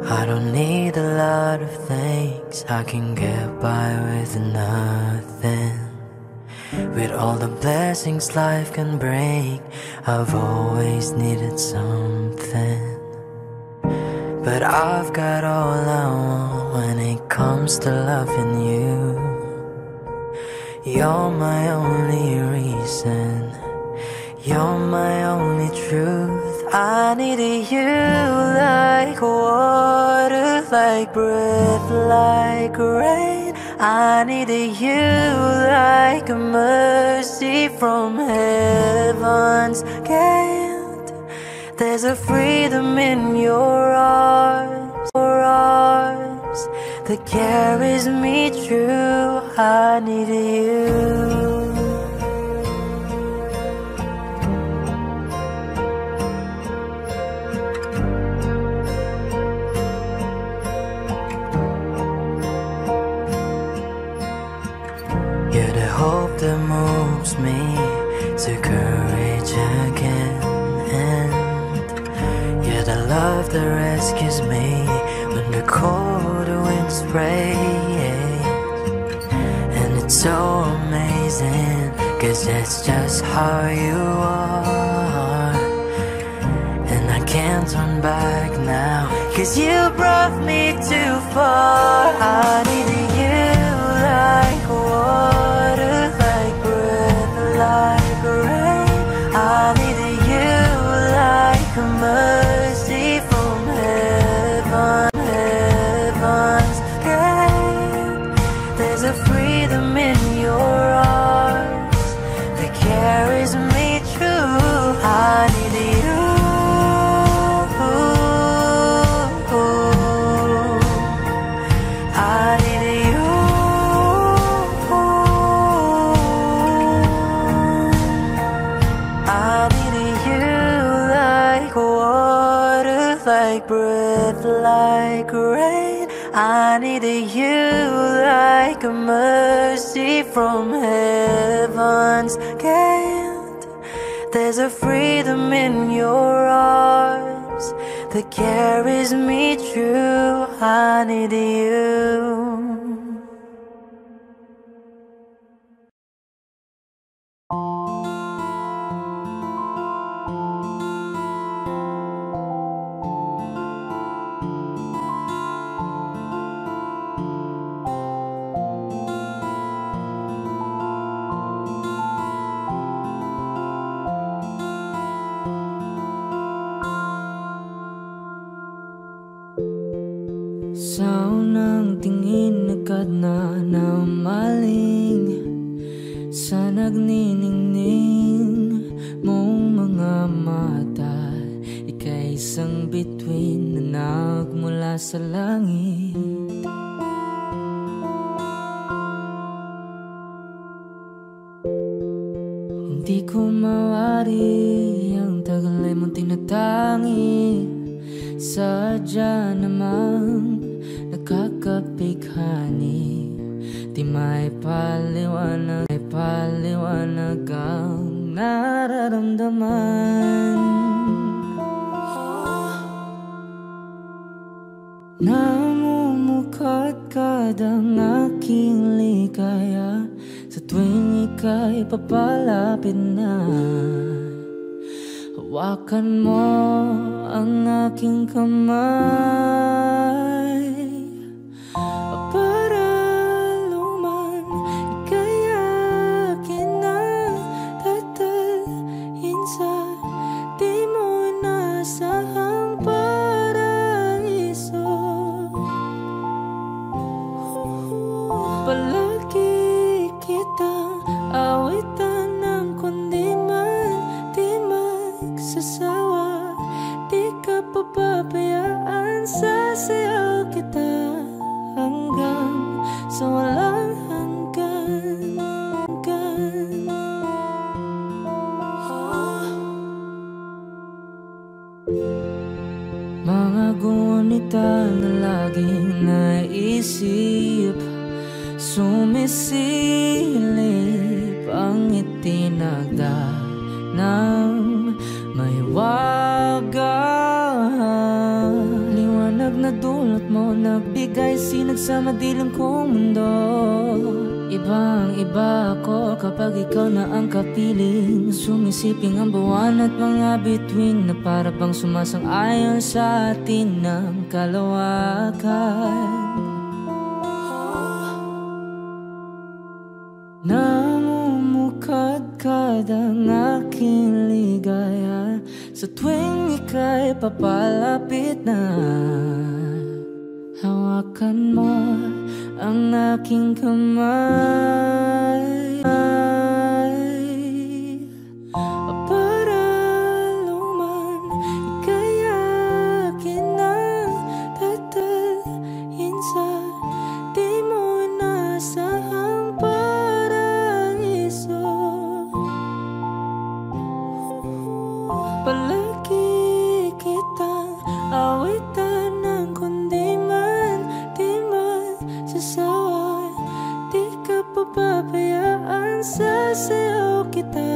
I don't need a lot of things, I can get by with nothing. With all the blessings life can bring, I've always needed something. But I've got all I want when it comes to loving you. You're my only reason, you're my only truth. I needed you like water, like breath, like rain. I needed you like a mercy from heaven's gate. There's a freedom in your arms that carries me through. I needed you. You're the hope that moves me to courage again, and you're the love that rescues me when the cold winds rain. And it's so amazing, 'cause that's just how you are. And I can't turn back now, 'cause you brought me too far. I needed you like water, like breath, like rain. I needed you like a mercy from heaven's gate. There's a freedom in your arms that carries me through. I needed you. Like breath, like rain. I needed you like a mercy from heaven's gate. There's a freedom in your arms that carries me through. I needed you. Sa unang tingin agad na namaling sa nagniningning mong mga mata. Ika'y isang bituin na nagmula sa langit. Hindi ko mawari ang tagal ay mong tinatangi. Sadya namang nakakapighani. Di may paliwanag ang nararamdaman. Namumukadkad ang aking ligaya sa tuwing ika'y papalapit na. Hawakan mo ang aking kamay para luman ika'y akin na tatalhin sa di mo inasahang paraiso. Palagi kitang awitan ng kundi man di magsasawa. Di ka papabayaan, sasayaw kita hanggang sa walang hanggan. Mga gunita na laging naisip, sumisilip ang itinagda ng may waga. Liwanag nadulot mo, nagbigay sinag sa madilim kong mundo. Ibang iba ako kapag ikaw na ang kapiling. Sumisiping ang buwan at mga bituin na para bang sumasang-ayon sa atin ng kalawakan. Namumukadkad ang aking ligaya sa tuwing ika'y papalapit na. Hawakan mo ang aking kamay para luman ika'y akin na tatalhin sa di mo inasahang paraiso. Palagi kitang awitan ng kundi man di masasawa. Di ka papabayaan, sasayaw kita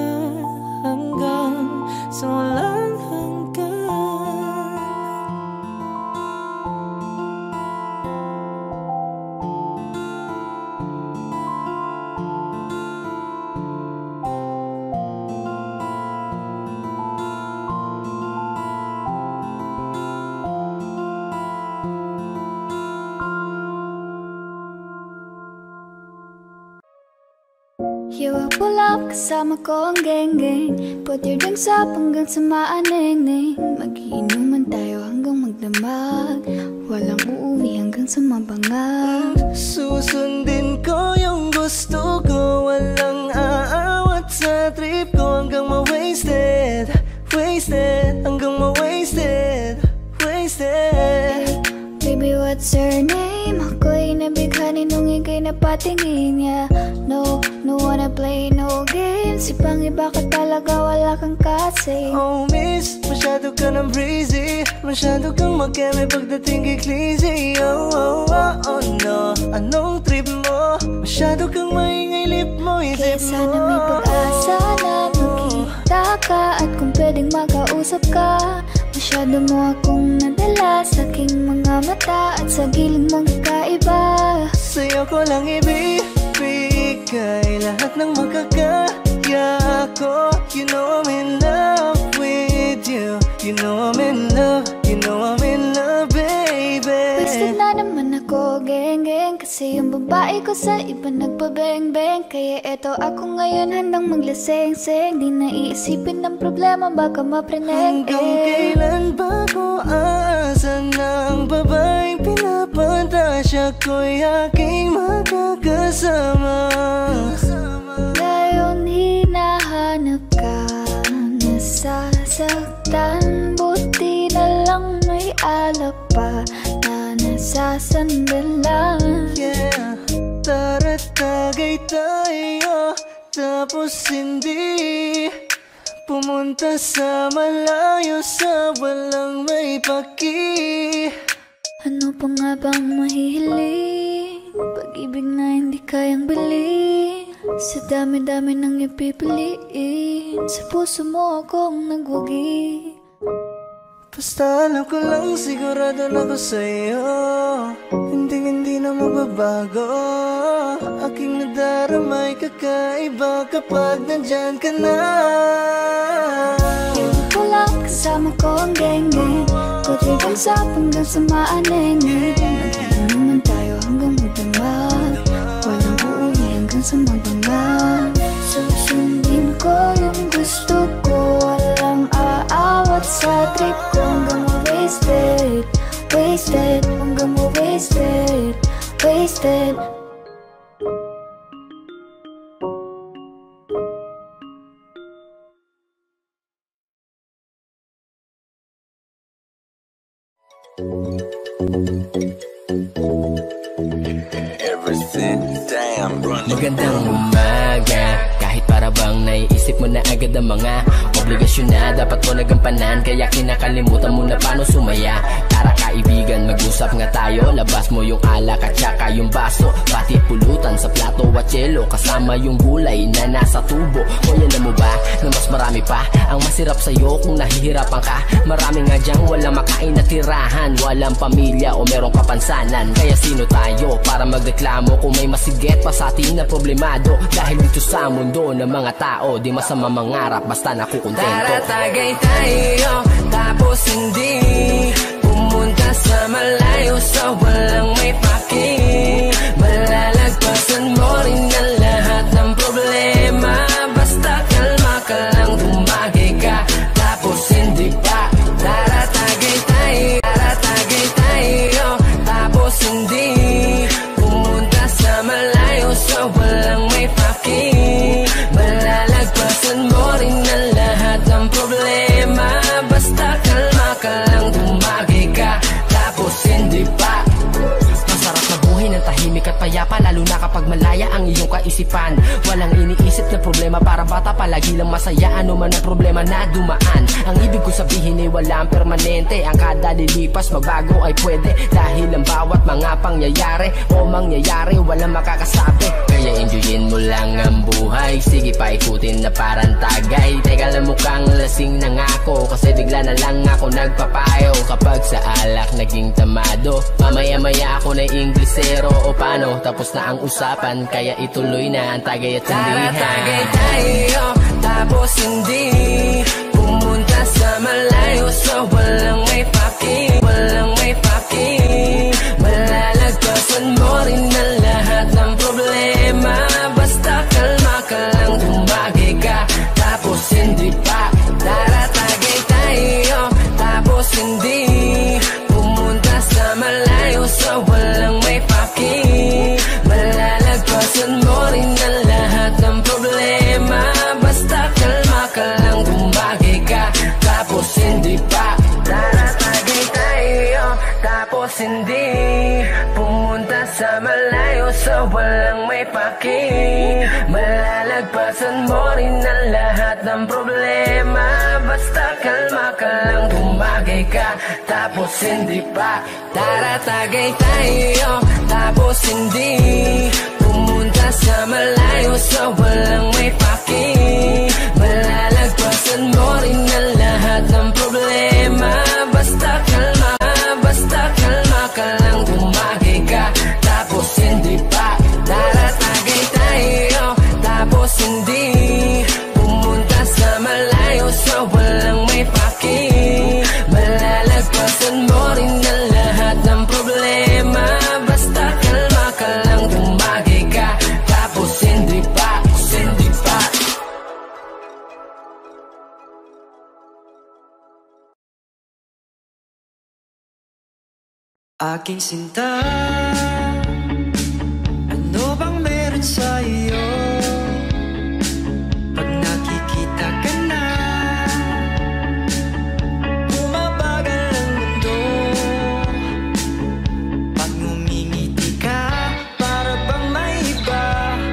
hanggang sa walang hanggan. Hiwa pulap kasama ko ang geng-geng, putirdang sap hanggang sa maaneng-neng. Magiinuman tayo hanggang magdamag, walang uuwi hanggang sa mabangag. Susundin ko yung gusto ko, walang aawat sa trip ko hanggang ma-wasted, wasted, hanggang ma-wasted, wasted. Baby, what's your name? Ako'y nabighani nung ika'y napatingin niya. No, no wanna play no games. Ibang iba ka talaga, wala kang kasi. Oh miss, masyado ka ng breezy, masyado kang makeme pagdating kay Clizzy. Oh, oh, oh, oh no, anong trip mo? Masyado kang maingay, lip mo, isip mo. Kaya sana may pag-asa na magkita ka, at kung pwedeng makausap ka. Masyado mo akong nadala sa aking mga mata, at sa giling mong kakaiba. Sa'yo ko lang ibibigay lahat ng makakaya ko. You know I'm in love with you, you know I'm in love, you know I'm in love, baby. Wasted na naman ako, geng-geng, kasi yung babae ko sa iba nagpabeng-beng. Kaya eto ako ngayon handang maglaseng-seng, di na iisipin ng problema, baka mapreneng. Hanggang kailan ba ko aasa ng babaeng pinapantasya ko'y aking makakasama? Ngayon hinahanap ka, nasasaktan, buti na lang may alak pa na nasasandalan. Yeah, tara tagay tayo, tapos hindi pumunta sa malayo, sa walang may paki. Ano pa nga bang mahihiling? Pag-ibig na hindi kayang bilhin, sa dami-dami nang ipipiliin, sa puso mo akong nagwagi. Basta alam ko lang, sigurado na ko sa'yo, hindi na magbabago. Aking nadaramay kakaiba kapag nandyan ka na. Yung pula kasama ko ang geng-geng, putirdang sap hanggang sa maaneng-neng. Magiinuman tayo hanggang magdamag, walang uuwi hanggang sa mabangag. Susundin ko yung gusto ko, walang aawat sa trip ko. Hanggang ma-wasted, wasted, hanggang ma-wasted, wasted. Magandang umaga, kahit para Para bang naiisip mo na agad ang mga obligasyon na dapat mo nagampanan, kaya kinakalimutan mo na paano sumaya. Tara kaibigan, mag-usap nga tayo. Labas mo yung alak at saka yung baso, pati pulutan sa plato at yelo, kasama yung gulay na nasa tubo. O alam mo ba na mas marami pa ang masirap sa'yo kung nahihirapan ka? Marami nga dyang walang makain na tirahan, walang pamilya o merong kapansanan. Kaya sino tayo para magreklamo kung may masigit pa sa atin na problemado? Dahil dito sa mundo ng mga tao, di masama mangarap basta nakukontento. Tara tagay tayo, tapos hindi pumunta sa malayo, sa walang may paki. Malalagpasan mo rin ang lahat ng problema, basta kalma ka lang, tumagay ka, tapos hindi pa. Tara tagay tayo, tara tagay tayo, tapos hindi pumunta sa malayo, sa walang may paki. Malalagpasan mo rin ang lahat ng problema, basta kalma ka lang, tumagay ka, tapos hindi pa. Masarap na buhay ng tahimik at payapa, lalo na kapag malaya ang iyong kaisipan. Walang iniisip na problema, para bata palagi lang masaya, ano man ang problema na dumaan. Ang ibig ko sabihin ay walang permanente, ang kada lilipas magbago ay pwede, dahil ang bawat mga pangyayari o mangyayari walang makakasabi. Kaya enjoyin mo lang ang buhay, sige pa ikutin na parang tagay. Teka lang, mukhang lasing na nga ako, kasi bigla na lang ako nagpapayo. Kapag sa alak naging tamado, mamaya-maya ako na Inglesero o paano, tapos na ang usapan, kaya ituloy na ang tagay at tindihan. Tara tagay tayo, tapos hindi pumunta sa malayo, sa walang may paki. Walang may paki. Malalagpasan mo rin ang lahat ng problema, basta kalma ka lang, tumagay ka, tapos hindi pa. Tara tagay tayo, tapos hindi pumunta sa malayo, sa walang may paki. Malalagpasan mo rin ang lahat ng problema, basta kalma ka lang, tumagay ka, tapos hindi pa. Tara tagay tayo, tapos hindi pumunta sa malayo, sa walang may paki. Malalagpasan mo rin ang lahat ng problema, basta kalma ka lang, tumagay ka, tapos hindi pa. Tara tagay tayo, tapos hindi pumunta sa malayo, sa walang may paki. Malalagpasan mo rin ang lahat ng problema, basta kalma ka lang, tumagay ka, tapos hindi pa. Tara tagay tayo, tapos hindi pumunta sa malayo, sa walang may paki. Malalagpasan mo rin ang lahat ng problema, basta kalma ka lang, tumagay ka, tapos hindi pa, hindi pa. Aking sinta, ano bang meron sa iyo? Pag nakikita ka na, bumabagal ang mundo. Pag ngumingiti ka, para bang may iba.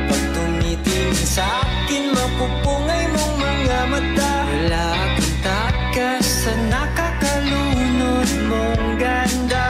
Pag tumitingin sa akin, mapupungay mong mga mata. Wala akong takas sa nakakalunod mong ganda.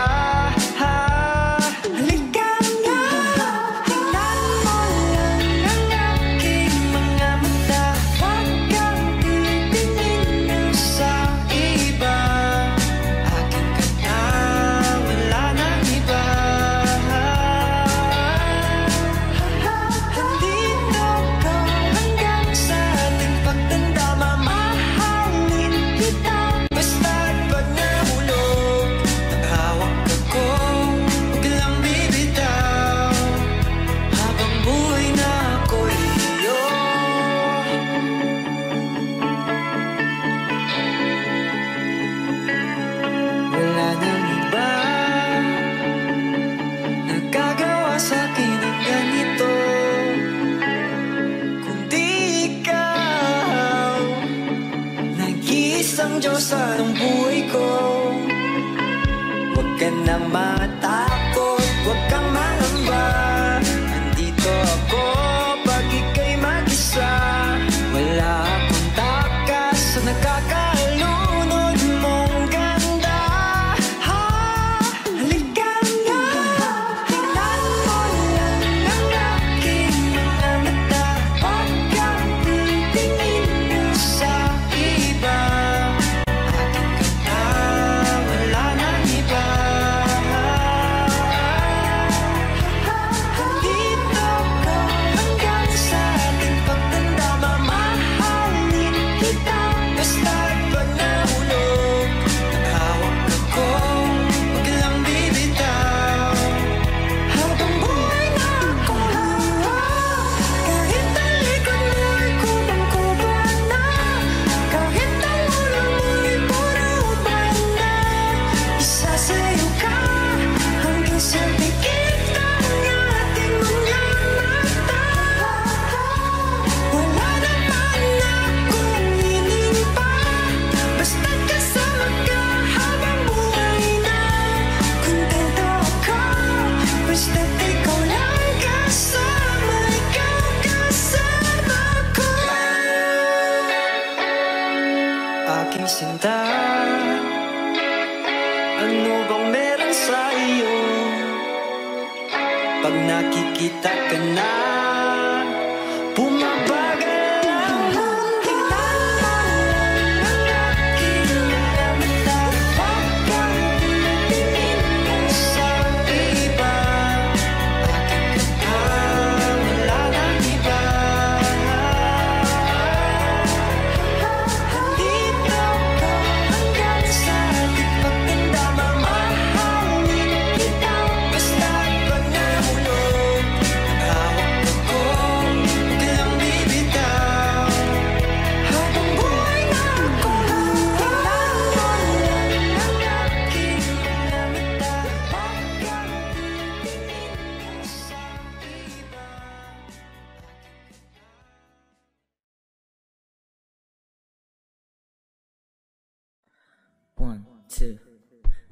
Diyosa ng buhay ko, huwag ka nang matakot, huwag kang mangamba. Nandito ako pag ika'y mag-isa. Pag nakikita ka na, bumabagal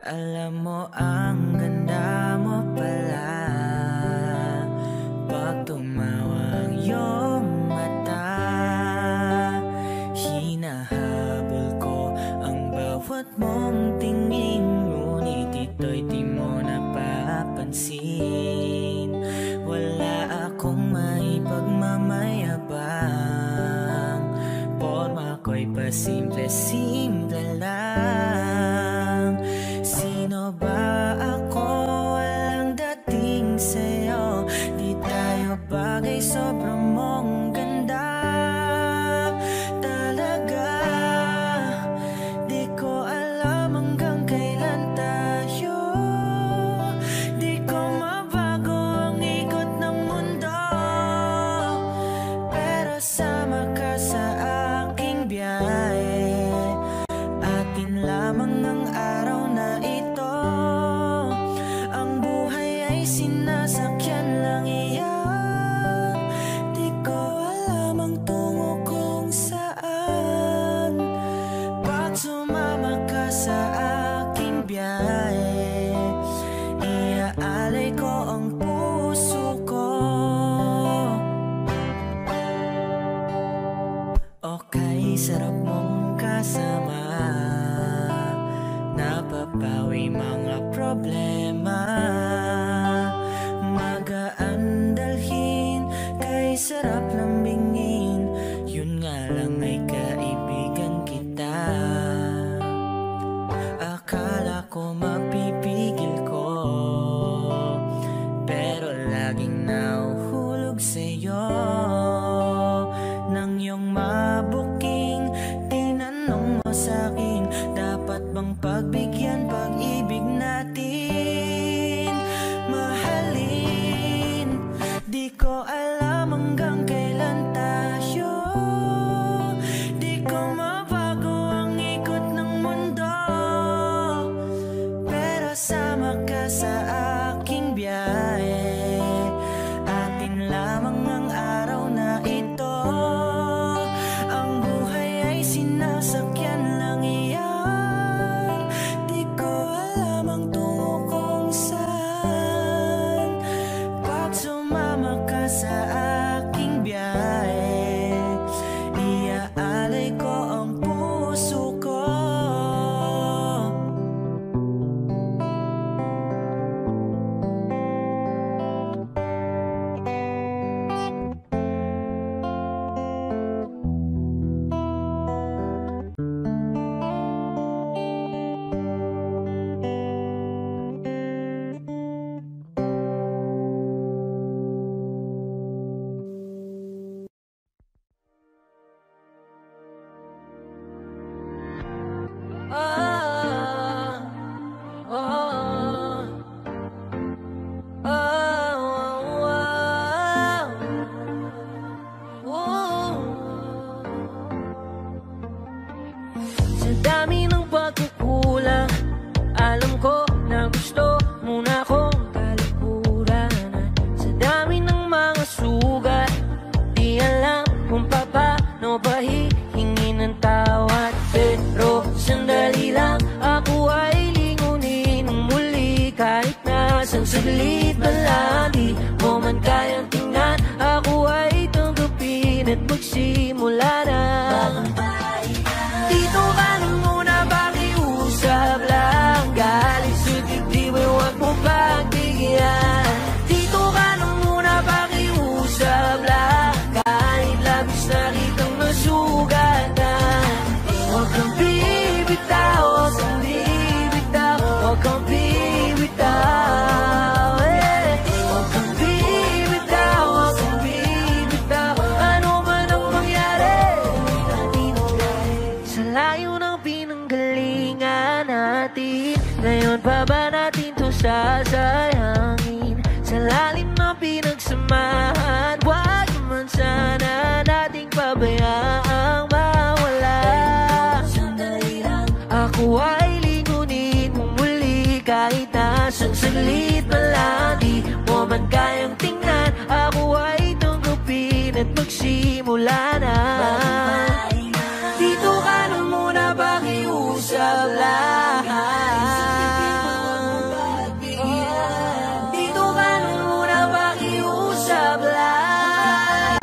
Alam mo ang ganda mo pala pag tumawag iyong mata. Hinahabol ko ang bawat mong tingin, ngunit ito'y di mo napapansin. Wala akong may pagmamayabang, porma ko'y pasimple-simple lang. Sino ba ako? Walang dating sa'yo. Di tayo bagay, sobrang mong ganda talaga. Di ko alam hanggang kailan tayo. Di ko mabago ang ikot ng mundo, pero sama ka sa aking biyahe. Atin lamang ang araw na ito. Ang buhay ay sinasakyan lang iyan. Di ko alam ang tungo kung saan. Pag sumama ka sa aking biyahe, iaalay ko ang puso ko. Okay, sarap mong kasama, napapawi mga problema. Magaan dalhin, kay sarap lambingin. Yun nga lang ay kaibigan kita. Akala ko mapipigil ko, pero laging nahuhulog sa'yo. Nang iyong mabuking, tinanong mo sa'kin, dapat bang pagbigyan pag-ibig natin? Mahalin, di ko alam hanggang kailan tayo. Di ko mabago ang ikot ng mundo, pero sama ka sa aking biyahe. Atin lamang ang araw na ito. Ang buhay ay sinasakyan lang iyan. Di ko alam ang tungo kung saan. Pag sumama ka sa aking biyahe, iaalay ko ang puso ko. Sa dami ng pagkukulang, alam ko na gusto mo na akong talikuran. Sa dami ng mga sugat, di alam kung paano ba hihingin ng tawad. Pero sandali lang, ako ay lingunin muli. Kahit nasang saglit man lang, di mo man kayang tingnan, ako ay tanggapin at magsimula na. Dito ka na muna, pakiusap lang. Galing sa dibdib ay huwag mo pagbigyan. Dito ka ulanan. Dito ka na muna, pakiusap lang. Dito ka na muna, pakiusap lang.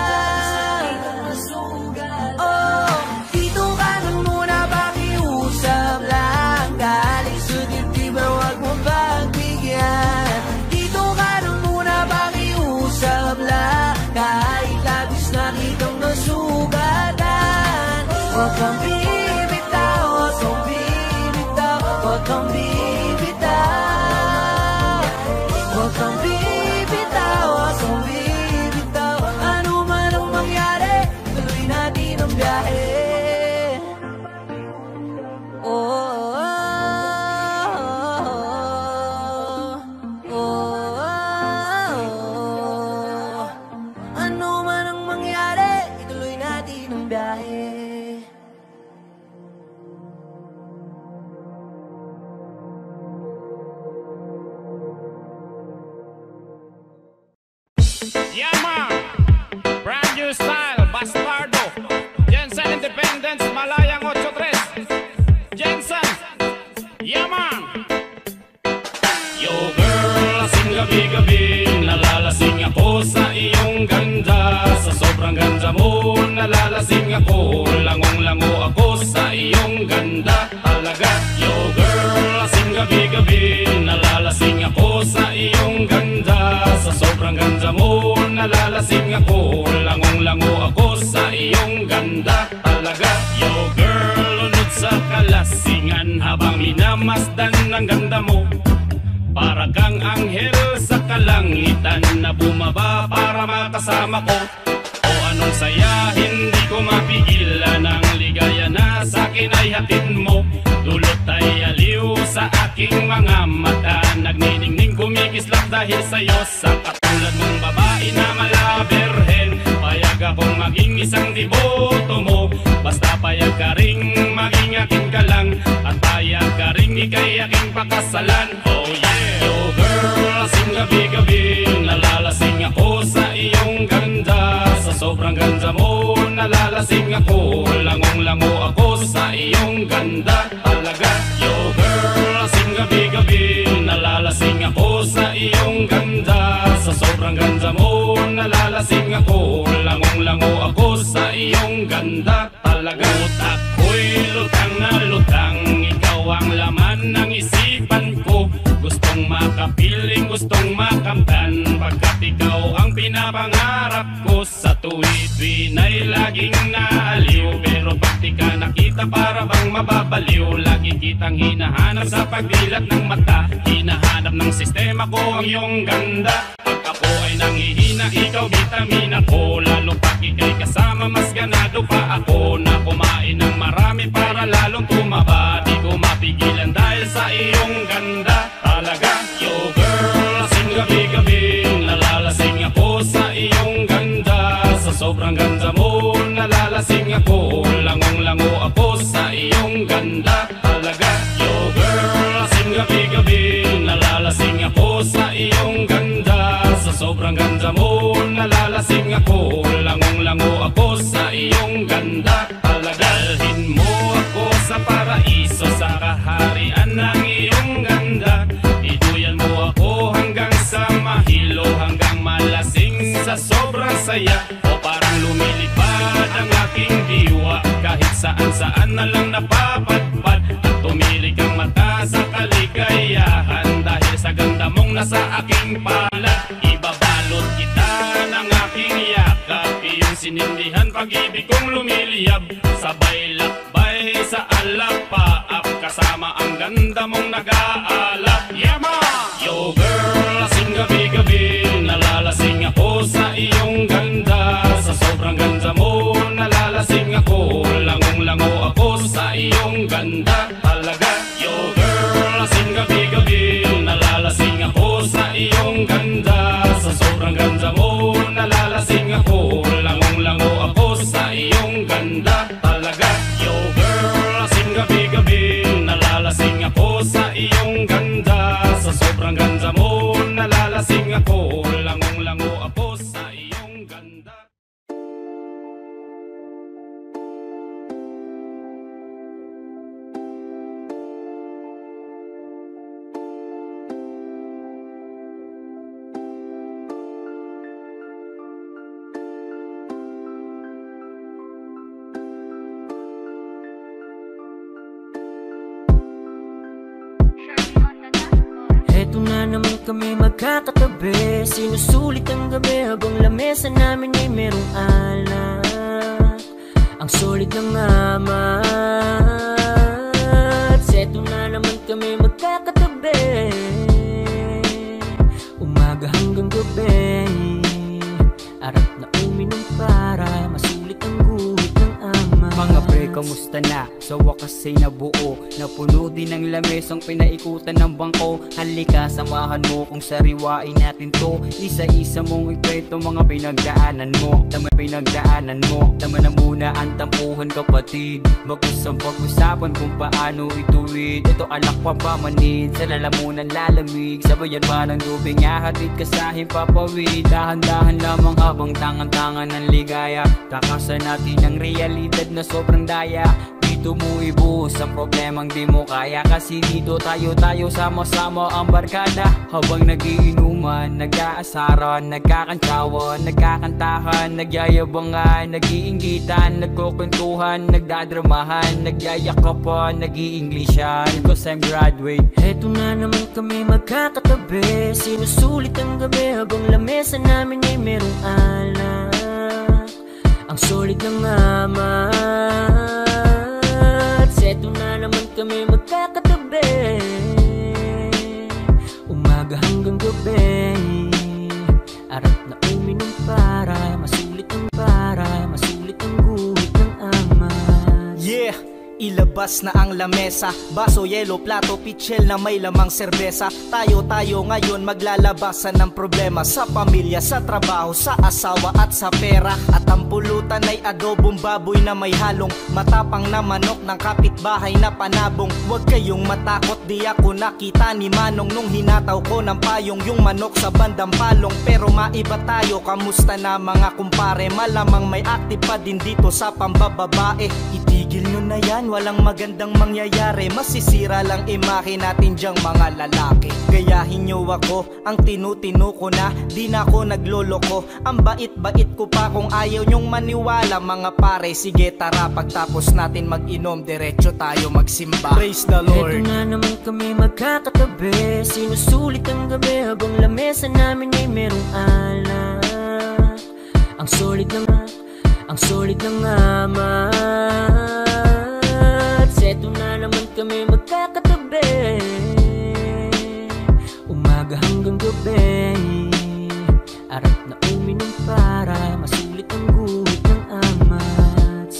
Oh, dito ka na muna, pakiusap lang. Galing sa dibdib, huwag mo pagbigyan. Dito ka na muna, pakiusap lang. Kahit labis na kitang nasugatan. Huwag kang bibitaw, huwag kang bibitaw, huwag kang bibitaw. Huwag kang bibitaw, huwag kang bibitaw. Ano man ang mangyari, tuloy natin ang biyahe. Ano man ang mangyari, ituloy natin ang biyahe. Yeah, man. Brand new style, Bastardo. Jensen Independence, Malayang 83. Jensen. Yeah, man. Yo, girl, lasing gabi-gabi. Nalalasing ako sa iyong ganda. Sa sobrang ganda mo, nalalasing ako. Langong-lango ako sa iyong ganda. Talaga, yo, girl, lasing gabi-gabi. Nalalasing ako sa iyong ganda. Sa sobrang ganda mo, nalalasing ako. Langong-lango ako sa iyong ganda. Talaga, yo, girl, lunod sa kalasingan. Habang minamasdan ng ganda mo, para kang anghel sa kalangitan na bumaba para makasama ko. O anong saya, hindi ko mapigilan. Ang ligaya na sa'kin ay hatid mo. Dulot ay aliw sa aking mga mata. Nagniningning kumikislap dahil sa'yo. Sa katulad mong babae na malaberhen, payag akong maging isang deboto mo. Basta payag ka ring maging akin ka lang, at payag ka ring ikay aking pakasalan. Oh yeah! Yo girl, lasing gabi-gabi. Nalalasing ako sa iyong ganda. Sa sobrang ganda mo, nalalasing ako. Langong-lango ako sa iyong ganda. Talaga, yo girl, lasing gabi-gabi. Nalalasing ako sa iyong ganda. Sa sobrang ganda mo, nalalasing ako. Langong-lango ako sa iyong ganda. Talaga, utak ko'y lutang na lutang. Ikaw ang laman ng isipan ko. Gustong makapiling, gustong makamtan. Pagkat ikaw ang pinapangarap ko. Sa tuwid-tuwid ay laging naaliw. Pero pag di ka nakita para bang mababaliw. Lagi kitang hinahanap sa pagdilat ng mata. Hinahanap ng sistema ko ang iyong ganda. Pag ako ay nanghihina, ikaw vitamina ko. Lalo pag ikay kasama, mas ganado pa ako. Na kumain ng marami para lalong tumaba. Di ko mapigilan dahil sa iyong ganda. Talaga, yo girl, lasing gabi-gabi. Nalalasing ako sa iyong ganda. Sa sobrang ganda mo, nalalasing ako. Langong-lango ako sa iyong ganda. Talaga, yo girl, lasing gabi-gabi. Nalalasing ako sa iyong ganda. Sa sobrang ganda mo, nalalasing ako. Langong-lango ako sa iyong ganda. Talaga, dalhin mo ako sa paraiso, sa kaharian ng iyong ganda. Iduyan mo ako hanggang sa mahilo, hanggang malasing sa sobrang saya. O parang lumilipad ang aking diwa, kahit saan-saan na lang napapadpad. At tumirik ang mata sa kaligayahan, dahil sa ganda mong nasa aking palad. Ibabalot kita ng aking yakap, iyong sinindihan pag-ibig kong lumiliyab. Sabay lakbay sa alapaap, kasama ang ganda mong nag-aalap. Yeah ma! Yo girl, lasing gabi-gabi. Nalalasing ako sa iyong ganda. Sa sobrang ganda mo, nalalasing ako. Langong-lango ako sa iyong ganda. Talaga, yo girl, lasing gabi-gabi. Nalalasing ako sa iyong ganda. Sa sobrang ganda mo, nalalasing ako. Langong-lango ako sa iyong kami magkakatabi, sinusulit ang gabi habang lamesa namin ay merong alak. Ang solid ng amat, seto na naman kami magkakatabi, umaga hanggang gabi, arap na uminom para masulit ang guhit ng ama. Mga pre, kamusta na? Sa wakas ay nabuo, napuno din ng lamesang pinaikutan ng bangko. Halika, samahan mo kung sariwain natin to. Isa-isa mong ikwento mga pinagdaanan mo. Tama pinagdaanan mo, tama na muna ang tampuhan kapatid. Mag-usang pag-usapan kung paano ituwid. Ito alak pampamanid, sa lalamunan lalamig. Sabayan pa ng lubing, ahatid ka sa himpapawid. Dahan-dahan lamang habang tangan-tangan ng ligaya. Takasan natin ang realidad na sobrang daya. Dito mo ibuhos ang problemang di mo kaya, kasi dito tayo sama-sama ang barkada. Habang nagiinuman, nag-aasaran, nagkakantsawan, nagkakantahan, nagyayabangan, nag-iinggitan, nagkukwentuhan, nagdadramahan, nagyayakapan, nag-iinglisyan. Cause I'm graduate. Eto na naman kami magkakatabi, sinusulit ang gabi habang lamesa namin ay merong alak. Ang solid ng amat, seto na naman kami magkakatabi, umaga hanggang gabi, arap na uminom para masulit ang guhit ng amat. Yeah! Ilabas na ang lamesa, baso, yelo, plato, pichel na may lamang serbesa. Tayo ngayon maglalabasan ng problema sa pamilya, sa trabaho, sa asawa at sa pera. At ang pulutan ay adobong baboy na may halong matapang na manok ng kapitbahay na panabong. Huwag kayong matakot, di ako nakita ni Manong nung hinataw ko ng payong yung manok sa bandang palong. Pero maiba tayo, kamusta na mga kumpare? Malamang may active pa din dito sa pambababae. Itigil nyo na yan, walang magandang mangyayari. Masisira lang imahe natin dyang mga lalaki. Gayahin nyo ako, ang tinutino ko na, di na ako nagloloko. Ang bait-bait ko pa kung ayaw nyong maniwala mga pare. Sige tara, pagtapos natin mag-inom, diretso tayo magsimba. Praise the Lord. Eto na naman kami magkakatabi, sinusulit ang gabi habang lamesa namin ay merong alak. Ang solid ng amat, seto na naman kami magkakatabi, umaga hanggang gabi, arap na uminom para masulit ang guhit ng amat.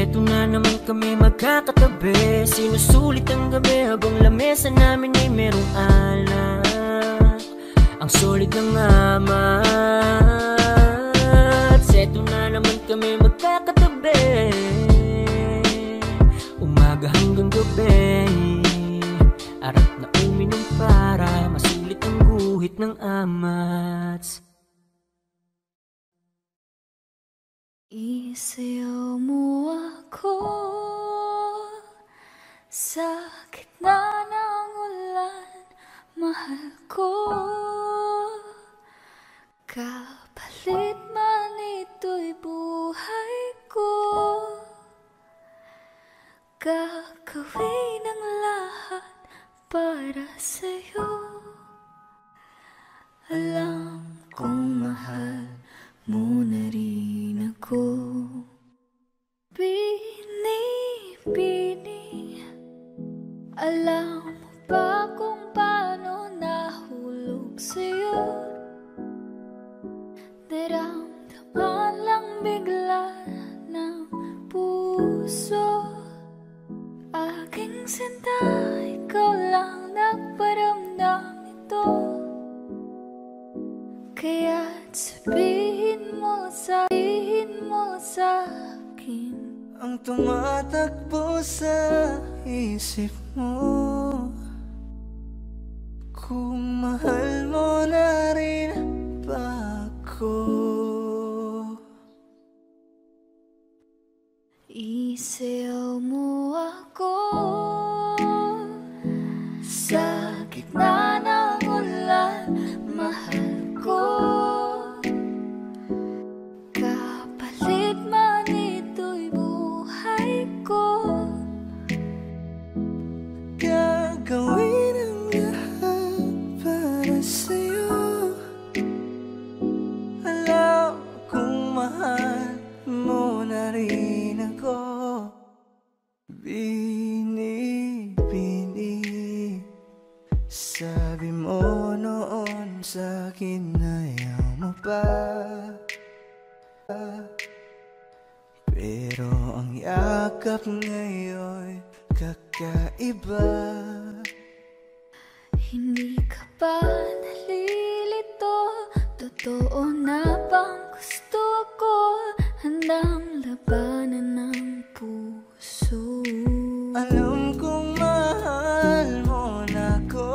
Eto na naman kami magkakatabi, sinusulit ang gabi habang lamesa namin ay merong alak. Ang solid ng amat, seto na naman kami magkakatabi, umaga hanggang gabi, arap na uminom para masulit ang guhit ng amat. Isayaw mo ako sa gitna ng ulan, mahal ko. Kapalit man ito'y buhay ko, gagawin ang lahat para sa'yo. Alam kong mahal mo na rin ako. Bini-bini, alam mo ba kung paano nahulog sa'yo? Naramdaman lang bigla ng puso, aking sinta. tumatakbo sa isip mo? Kung mahal mo na rin ba ako? Isayaw mo ako sa gitna ng ulan, mahal ko. Kapalit man ito'y buhay ko. Gagawin ang lahat para sa'yo. Alam kong mahal mo na rin ako. Bini-bini, sabi mo noon sa'kin ayaw mo pa. Pero ang yakap ngayon kakaiba. Hindi ka ba nalilito? Totoo na bang gusto ko? Handang labanan ng puso. Alam kong mahal mo na ko.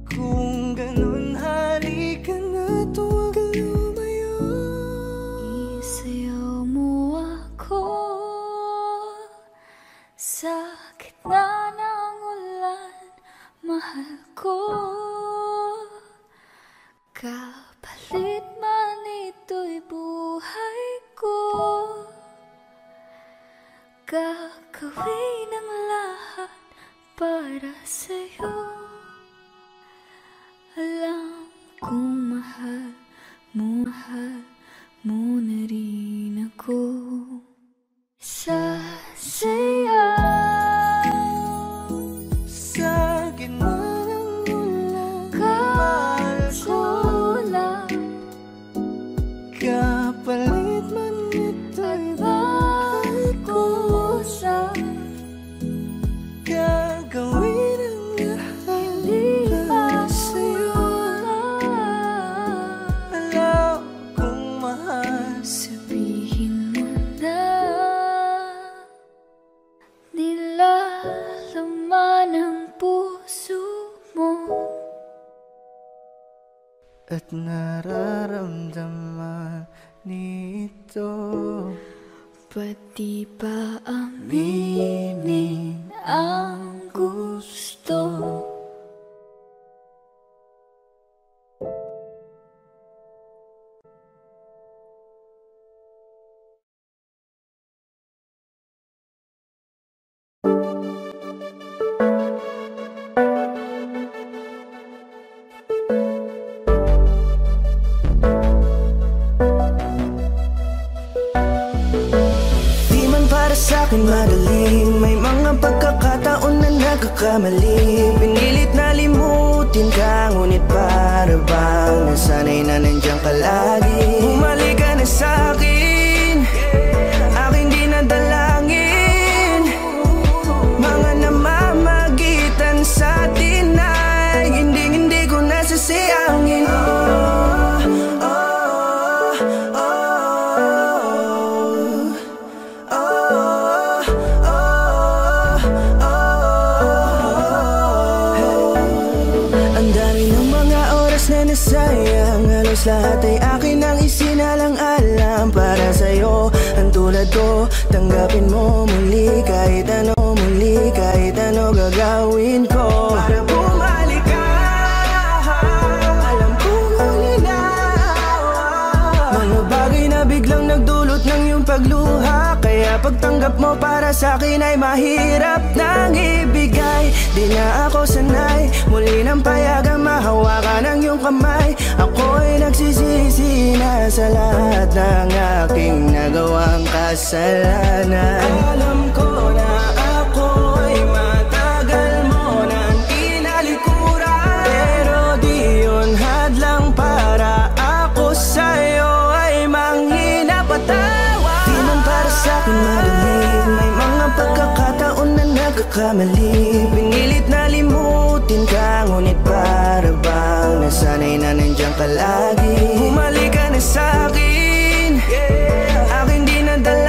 Kung ganun, halika na, tuwag lumayo. Isayaw mo ako sa gitna ng ulan, mahal ko. Kapalit man ito'y buhay ko. Gagawin ang lahat para sa'yo. Alam kong mahal mo na rin ako. Sasayaw Sa gitna ng ulan, mahal ko. Kapalit man ito'y buhay ko. Gagawin ang lahat para sa'yo. Alam kong mahal. Sabihin mo na nilalaman ang puso mo At nararamdaman nito. Pati ba aminin ang gusto? Sa'kin magaling, may mga pagkakataon na nagkakamali. Pinilit na limutin ka, ngunit para bang nasanay na nandiyan ka lagi. Bumalik ka na sa'kin, aking dinadalangin. Mga namamagitan sa'tin ay hindi ko nasasayangin. Sayang, halos lahat ay akin ang isinalang-alam para sa'yo. Ang tulad ko, tanggapin mo muli kahit ano gagawin ko para bumalik ka. Alam kong ulinaw mga bagay na biglang nagdulot ng iyong pagluha. Kaya pagtanggap mo para sa'kin ay mahirap nang ibigay. Di na ako sanay, muli nang payagang mahawakan ang iyong kamay. Ako'y nagsisisi na sa lahat ng aking nagawang kasalanan. Alam ko na ako'y matagal mo nang tinalikuran, pero di yun hadlang para ako sa'yo ay manghina patawa. Di man para sa'kin madali, may mga pagkakataon na nagkakamali. Pinilit na limutin ka, ngunit para bang nasanay na nandiyan ka lagi. Bumalik ka na sa'kin, aking dinadala.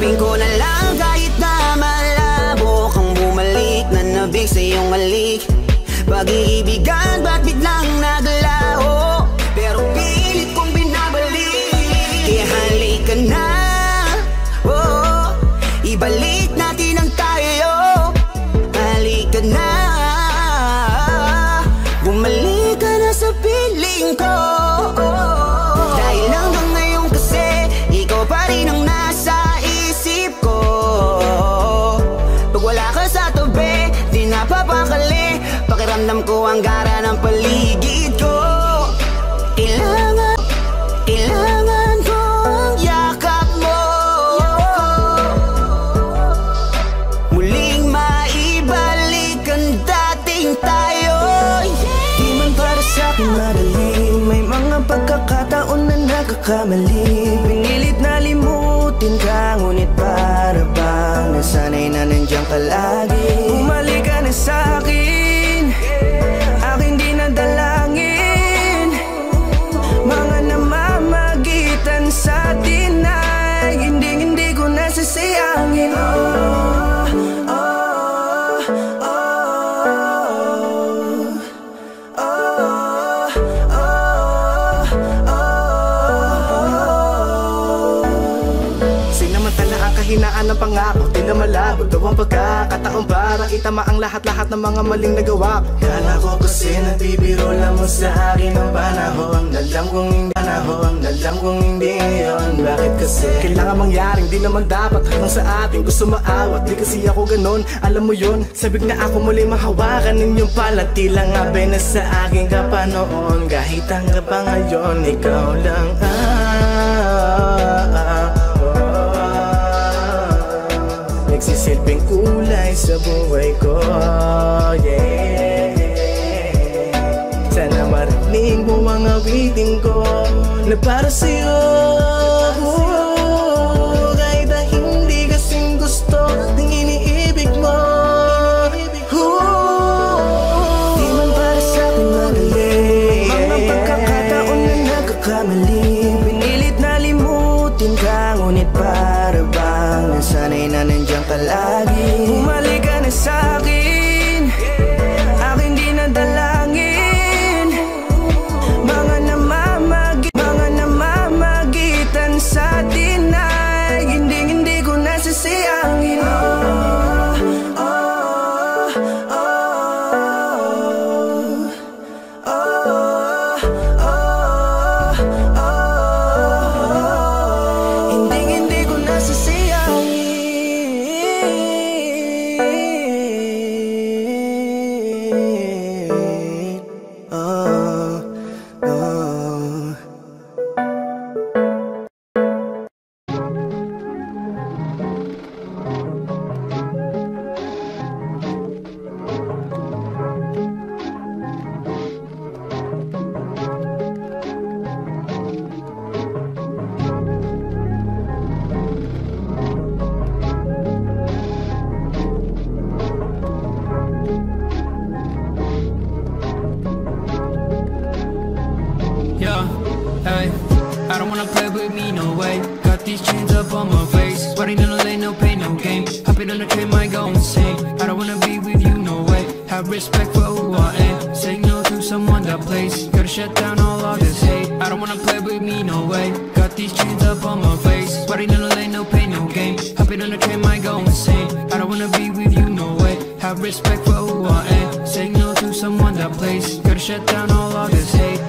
Isipin ko na lang kahit na malabo kang bumalik na nabig sa iyong halik. Pag-iibigan ba't biglang naglaho, pero pilit kong binabalik. Kaya halika na, oh, ibalik natin ang tayo. Halika na, bumalik ka na sa piling ko. Dahil hanggang ngayon kasi ikaw pa rin ang nasa isip ko. Pag wala ka sa tabi, di napapakali. Pakiramdam ko ang gara ng paligid ko. Kailangan ko ang yakap mo. Muling maibalik ang dating tayo. Di man para sa'kin madali, may mga pagkakataon na nagkakamali. Pinilit na limutin ka, ngunit para bang nasanay na nandiyan ka lagi. Bumalik ka na sa'kin, aking di nadalangin. Mga namamagitan sa atin ay hindi ko nasasayangin. Hinaan ng pangako, di na malabo daw ang pagkakataon para itama ang lahat-lahat ng mga maling nagawa. Kala ko kasi nagbibiro lang mo sa akin ang panahon. Alam kong hindi ngayon. Bakit kasi kailangan mangyaring di naman dapat hanggang sa ating gusto maawat. Di kasi ako ganon, alam mo yun. Sabik na ako muli mahawakan ninyong palat. Tila nga ba na sa akin ka pa noon. Kahit hanggang pa ngayon, ikaw lang nagsisilbing kulay sa buhay ko, yeah. Sana marinig mo ang awitin ko na para sa'yo, kahit na hindi kasing gusto ng iniibig mo. Di man para sa'kin madali, mga pagkakataon na nagkakamali. Pinilit na limutin ka, ngunit para bang nasanay na nandiyan ka lagi. Bumalik ka na sa'kin, aking di nadalangin. Mga namamagitan sa atin ay hindi ko nasasayangin. Hindi ko nasasayangin. Yeah, hey, I don't wanna play with me, no way. Got these chains up on my face, sweating in the lane, no pain, no game. Hopping on the train, might go insane. I don't wanna be with you, no way. Have respect for who I am. Say no to someone that plays. Gotta shut down all of this hate. I don't wanna play with me, no way. Got these chains up on my face, sweating in the lane, no pain, no game. Hopping on the train, might go insane. I don't wanna be with you, no way. Have respect for who I am. Say no to someone that plays. Gotta shut down all of this hate.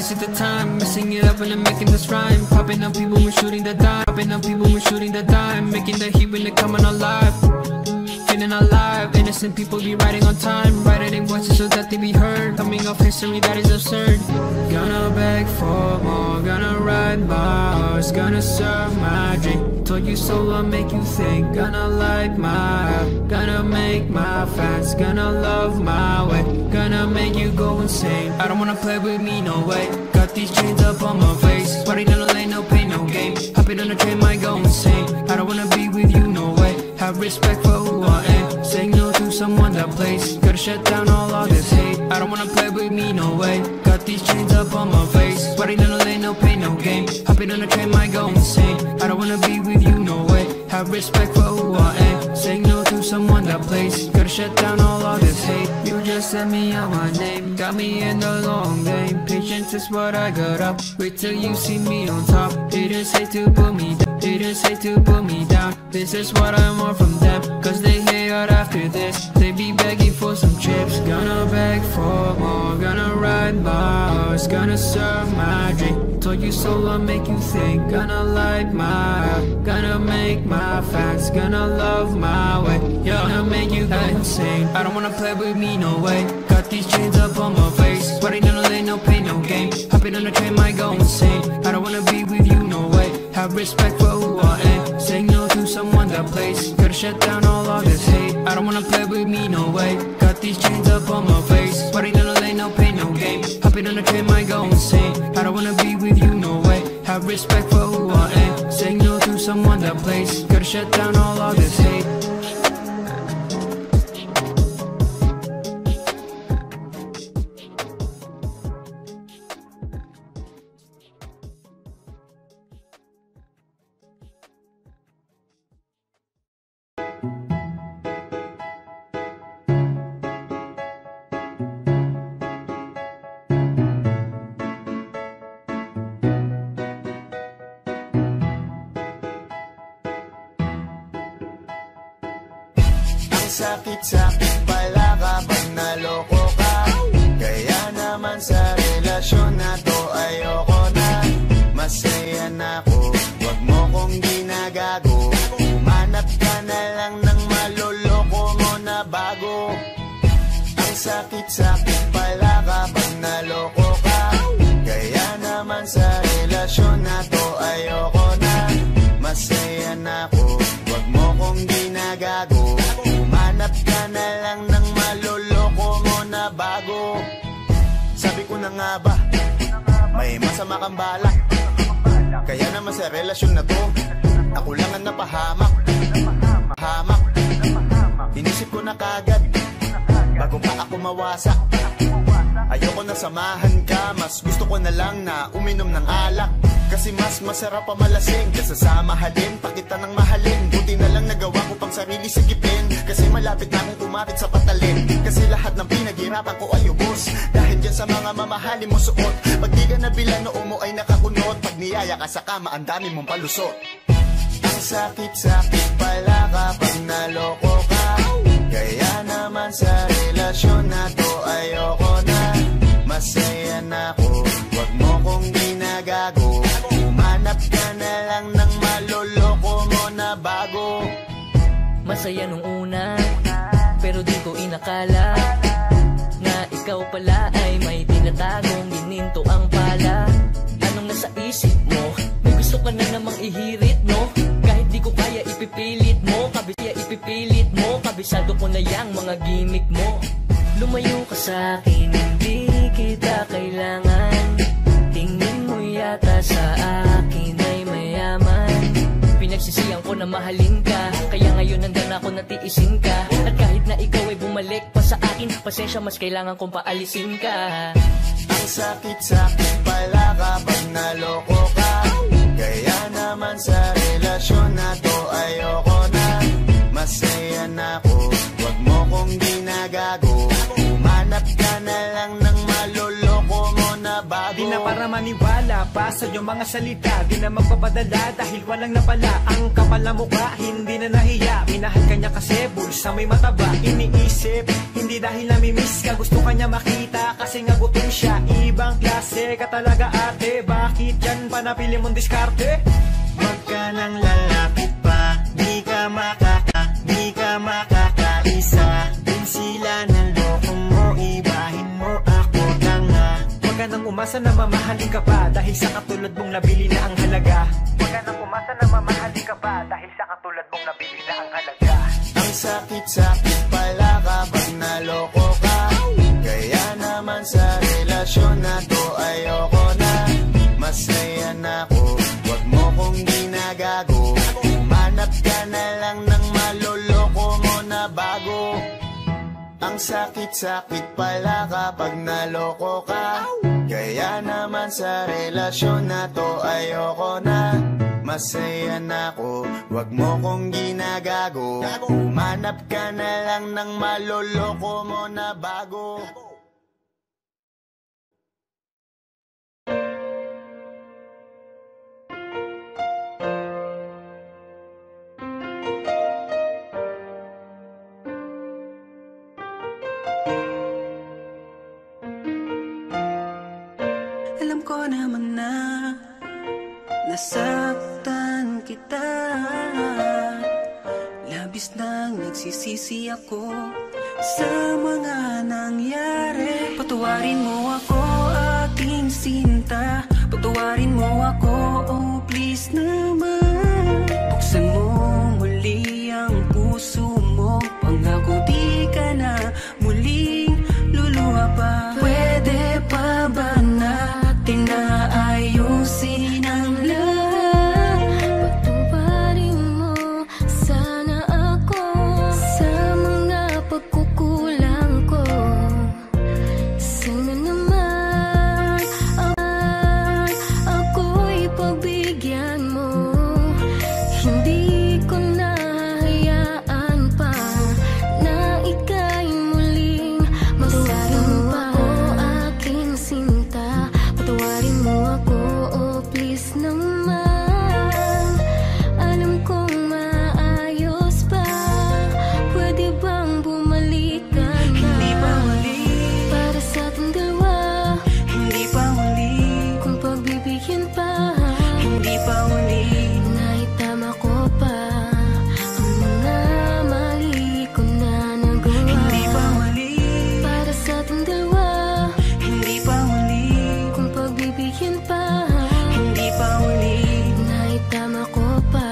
This is the time, messing it up when I'm making this rhyme. Popping up people, we're shooting the dime. Popping up people, we're shooting the dime. Making the heat when they're coming alive. Feeling alive, innocent people be riding on time. Writing voices so that they be heard. Coming off history that is absurd. Gonna beg for more, gonna ride my horse. Gonna serve my drink, told you so I'll make you think. Gonna light my up, gonna make my fans. Gonna love my way, gonna make you go insane. I don't wanna play with me, no way. Got these chains up on my face, sweating in the lane, no pain, no game. Hopping on the train, might go insane. I don't wanna be with you, no way. Have respect for who I am. Saying no to someone that plays. Gotta shut down all of this hate. I don't wanna play with me, no way. Got these chains up on my face, sweating in the lane, no pain, no game. Hopping on the train, might go insane. I don't wanna be with you, no way. Have Have respect for who I am. Saying no to someone that plays. Gotta shut down all of this hate. You just sent me out my name. Got me in the long game. Patience is what I got up. Wait till you see me on top. Haters hate to put me down. Haters hate to put me down. This is what I want from them. Cause they hate out after this. They be begging for some chips. Gonna beg for more. Gonna ride my horse. Gonna serve my drink. Told you so, I'll make you think. Gonna light my up. Gonna make my facts. Gonna love my way. Yeah, gonna make you go insane. I don't wanna play with me, no way. Got these chains up on my face. Sweating in the lane, no pain, no gain. Hopping on the train, might go insane. I don't wanna be with you, no way. Have respect for who I am. Saying no to someone that plays. Gotta shut down all of this hate. I don't wanna play with me, no way. Got these chains up on my face. Sweating in the lane, no pain, no gain. Hopping on the train, might go insane. I don't wanna be with you, no way. Have respect for who I am. Saying no to someone that plays. Gotta shut down all of this hate. Sakit-sakit pala kapag naloko ka. Kaya naman sa relasyon na to ayoko na. Masaya na ako, wag mo kong ginagago. Umanap ka na lang ng maloloko mo na bago. Ang sakit-sakit pala kapag naloko ka. Kaya naman sa relasyon na to ayoko na. Masaya na ako, wag mo kong ginagago. Hanap ka na lang ng maloloko mo na bago. Sabi ko na nga ba, may masama kang balak. Kaya naman sa relasyon na to, ako lang ang napahamak. Hamak, inisip ko na kagad bago pa ako mawasak. Ayoko na samahan ka, mas gusto ko na lang na uminom ng alak. Kasi mas masarap pa malasing kaysa sa mahalin, pa kita ng mahalin. Buti na lang nagawa ko pang sarili sigipin. Kasi malapit na akong kumapit sa patalin. Kasi lahat ng pinaghirapan ko ay ubos dahil dyan sa mga mamahalin mo suot. Pag di ka nabila noo mo ay nakakunot. Pag niyaya ka sa kama, ang dami mong palusot. Ang sakit-sakit pala kapag naloko ka. Kaya naman sa relasyon na to ayoko na. Masaya na ako, wag mo kong ginagago. Umanap ka na lang ng maloloko mo na bago. Masaya nung una, pero di ko inakala na ikaw pala ay may tinatagong gininto ang pala. Anong nasa isip mo? May gusto ka na namang ihirit, no? Kahit di ko kaya ipipilit mo, ipipilit mo. Kabisado ko na yang mga gimmick mo. Lumayo ka sa'kin, hindi kita kailangan. Tingin mo yata sa akin ay mayaman. Pinagsisihan ko na mahalin ka, kaya ngayon nandan ako natiisin ka. At kahit na ikaw ay bumalik pa sa akin, pasensya mas kailangan kong paalisin ka. Ang sakit-sakit pala kapag naloko ka. Kaya naman sa relasyon na to ayoko na. Masaya na ako, wag mo kong ginagago. Umanap ka na lang ng maloloko mo na bago. Di na para maniwala pa sa iyong mga salita. Di na magpapadala dahil walang napala. Ang kapal na mukha, hindi na nahiya. Minahal ka niya kasi bulsa may mataba. Iniisip, hindi dahil namimiss ka. Gusto ka niya makita kasi nga gutom siya. Ibang klase ka talaga ate. Bakit yan pa napili mong diskarte? Wag ka nang lalapit pa. Di ka makakaisa. Din sila ng loko mo, ibahin mo ako tanga. Wag ka nang umasa na mamahalin ka pa dahil sa katulad mong nabili na ang halaga. Wag ka nang umasa na mamahalin ka pa dahil sa katulad mong nabili na ang halaga. Ang sakit-sakit pala kapag naloko ka. Kaya naman sa relasyon na to ayoko na. Masaya na ako, wag mo kong ginagago. Umanap ka na lang ng maloloko mo na bago. Ang sakit-sakit pala kapag naloko ka. Kaya naman sa relasyon na to ayoko na. masaya na ako. Wag mo kong ginagago, umanap ka na lang ng maloloko mo na bago. Alam ko naman na nasaktan kita, labis nang nagsisisi ako sa mga nangyari. Patawarin mo ako, aking sinta, patawarin mo ako, oh please naman. Buksan mo muli ang puso mo, pangako di ka na muling luluha pa. Pwede pa ba natin na ayusin ang lahat? Patawarin mo sana ako sa mga pagkukulang ko. Sana naman ako'y pagbigyan mo. Hindi ko nahayaan pa na ika'y muling masaktan pa. Aking sinta, patawarin mo ako, oh please naman. Alam kong maayos pa, pwede bang bumalik ka na? Hindi pa huli, para sa ating dalawa. hindi pa huli, Kung pagbibigyan pa, hindi pa huli. naitama ko pa ang mga mali ko na nagawa. Hindi pa huli, Para sa ating dalawa. hindi pa huli, Kung pagbibigyan pa, hindi pa huli. naitama ko pa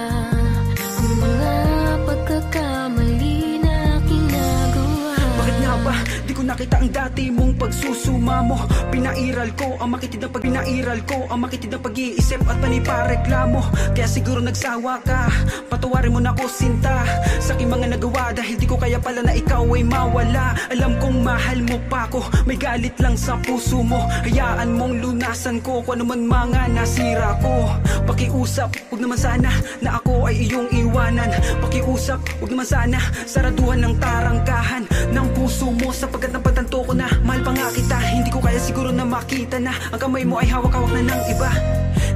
ang mga pagkakamali na ginagawa. Bakit nga ba di ko nakita ang dati mong pagsusuma mo? Pinairal ko ang makitid ng pinairal ko ang makitid ng pag-iisip at panipareklamo. Kaya siguro nagsawa ka, patawarin mo na ako sinta sa aking mga nagawa, dahil di ko kaya pala na ikaw ay mawala. Alam kong mahal mo pa ako, may galit lang sa puso mo. Hayaan mong lunasan ko kung ano man mga nasira ko. Pakiusap, huwag naman sana na ako ay iyong iwanan. Pakiusap, huwag naman sana saraduhan ng tarangkahan ng puso mo, sapagkat napagtanto ko na mahal pa nga kita. Hindi ko kaya siguro na makita na ang kamay mo ay hawak-hawak na ng iba.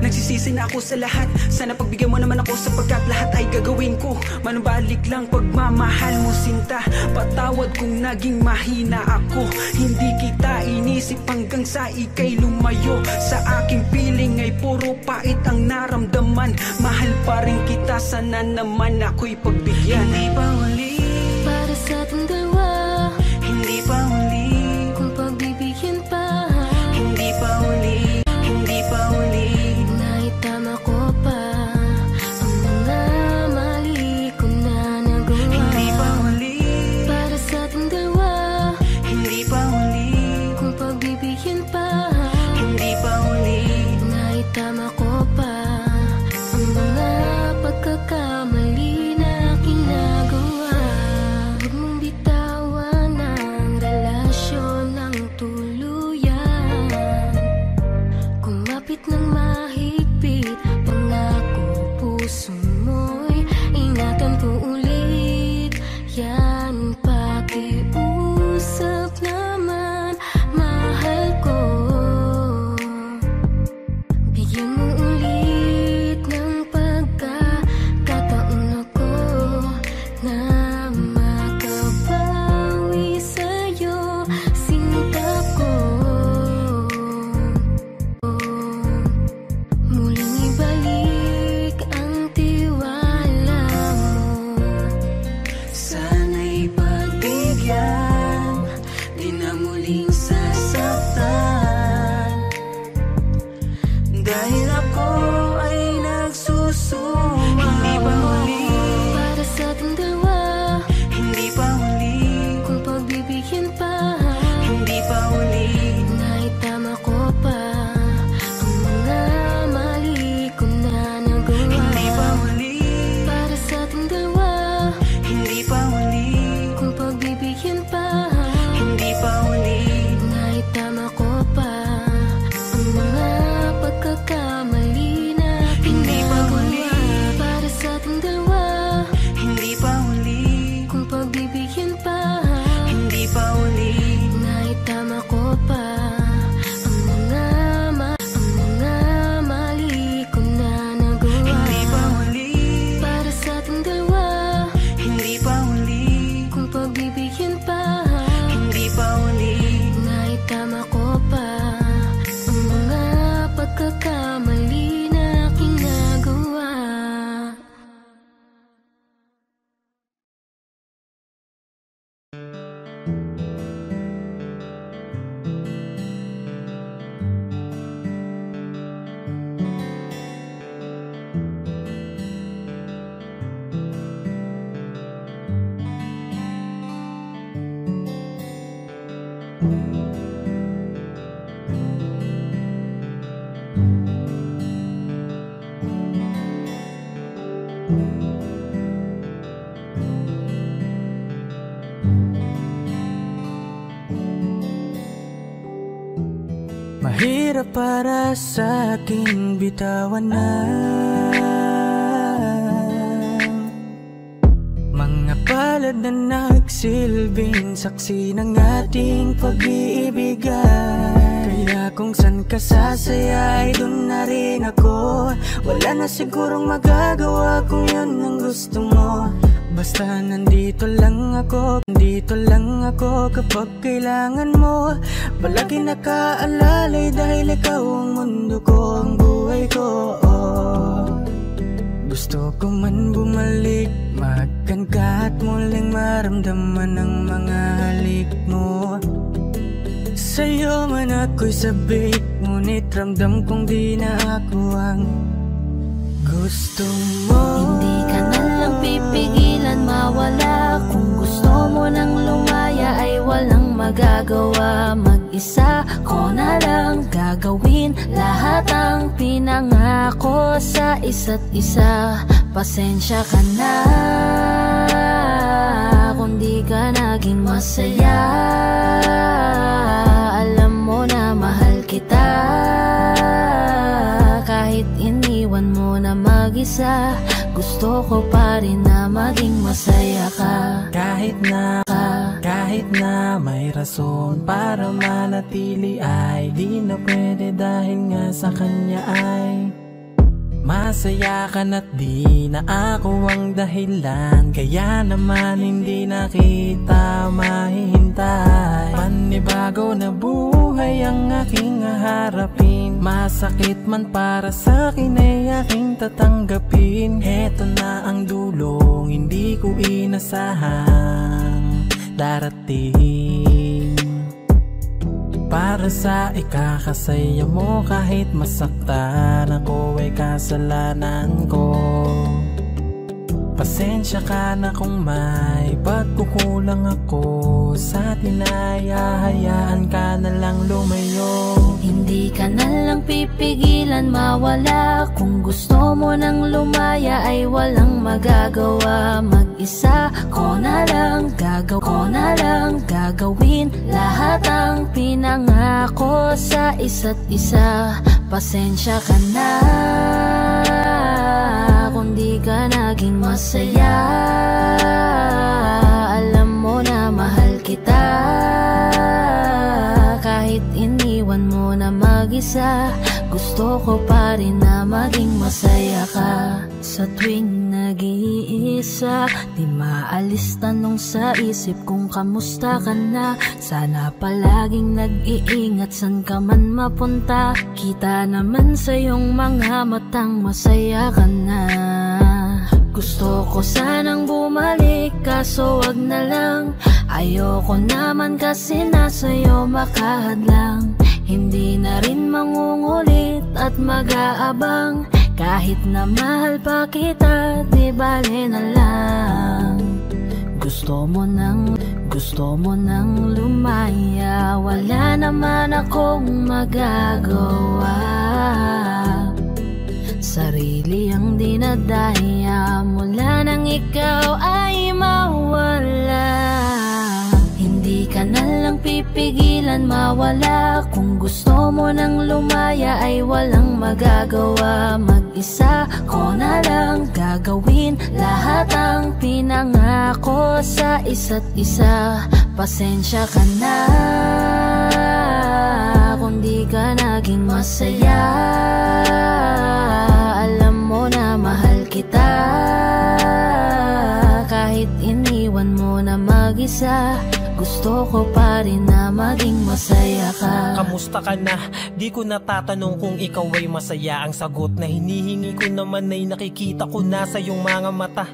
Nagsisisi na ako sa lahat, sana pagbigyan mo naman ako, sapagkat lahat ay gagawin ko. Manubalik lang pagmamahal mo sinta, patawad kung naging mahina ako. Hindi kita inisip hanggang sa ika'y lumayo. Sa aking piling ay puro pait ang naramdaman. Mahal pa rin kita, sana naman ako'y pagbigyan. Hindi pa huli, Para sa ating dalawa. hindi pa huli, Kung pagbibigyan pa, hindi pa huli, hindi pa huli. naitama ko pa ang mga mali ko na nagawa. Hindi pa huli, Para sa ating dalawa. hindi pa huli, Kung pagbibigyan pa, hindi pa huli. naitama ko pa ang mga pagkakamali na ginagawa. Huwag mong bitawan ang relasyon ng tuluyan. Kumapit ng mahigpit, pangako puso mo'y ingatan ko ulit. Yan pakiusap naman, mahal ko. Bigyan mo ulit ng pagkakataon ako na makabawi sa'yo, sinta ko. Muling ibalik ang tiwala Mahirap para sa akin bitawan na mga palad na nagsilbing saksi ng ating pag-iibigan. Kaya kung san ka sasaya ay dun na rin ako. Wala na sigurong magagawa kung yun ang gusto mo. Basta nandito lang ako kapag kailangan mo. Palagi nakaalalay dahil ikaw ang mundo ko, ang buhay ko. Gusto ko man bumalik, magkan ka at muling maramdaman ang mga halik mo. Sa'yo man ako'y sabik, ngunit ramdam kong di na ako ang gusto mo. Hindi ka na lang pipigilan mawala. Kung gusto mo nang lumaya ay walang magagawa. Mag-isa ko na lang gagawin lahat ang pinangako sa isa't isa. Pasensya ka na kung di ka naging masaya. Alam mo na mahal kita. Kahit iniwan mo na mag-isa, gusto ko pa rin na maging masaya ka. Kahit na may rason para manatili ay di na pwede dahil nga sa kanya ay masaya ka na't di na ako ang dahilan. Kaya naman hindi na kita mahihintay. Panibago na buhay ang aking haharapin. Masakit man para sa'kin ay aking tatanggapin. Heto na ang dulong hindi ko inasahang darating. Para sa ikakasaya mo kahit masaktan ako ay kasalanan ko. Pasensya ka na kung may pagkukulang ako sa tinaya, hayaan ka na lang lumayo. Hindi ka na lang pipigilan mawala. Kung gusto mo nang lumaya ay walang magagawa. Mag-isa ko na lang gagawin lahat ang pinangako sa isa't isa. Pasensya ka na kung di ka naging masaya. Alam mo na mahal kita. Kahit iniwan mo na mag-isa, gusto ko pa rin na maging masaya ka. Sa tuwing nag-iisa, di maalis tanong sa isip kung kamusta ka na. Sana palaging nag-iingat san ka man mapunta. Kita naman sa iyong mga matang masaya ka na. Gusto ko sanang bumalik kaso wag na lang. Ayoko naman kasi nasa'yo makahadlang. Hindi na rin mangungulit at mag-aabang. Kahit na mahal pa kita, di bale na lang. Gusto mo nang lumaya. Wala naman akong magagawa. Sarili ang dinadaya mula nang ikaw ay mawala. Hindi ka na lang pipigilan mawala. Kung gusto mo nang lumaya ay walang magagawa. Mag-isa ko na lang gagawin lahat ang pinangako sa isa't isa. Pasensya ka na kung di ka naging masaya. Alam mo na mahal kita. Kahit iniwan mo na mag-isa, gusto ko pa rin na maging masaya ka. Kamusta ka na? Di ko natatanong kung ikaw ay masaya. Ang sagot na hinihingi ko naman ay nakikita ko na sa iyong mga mata.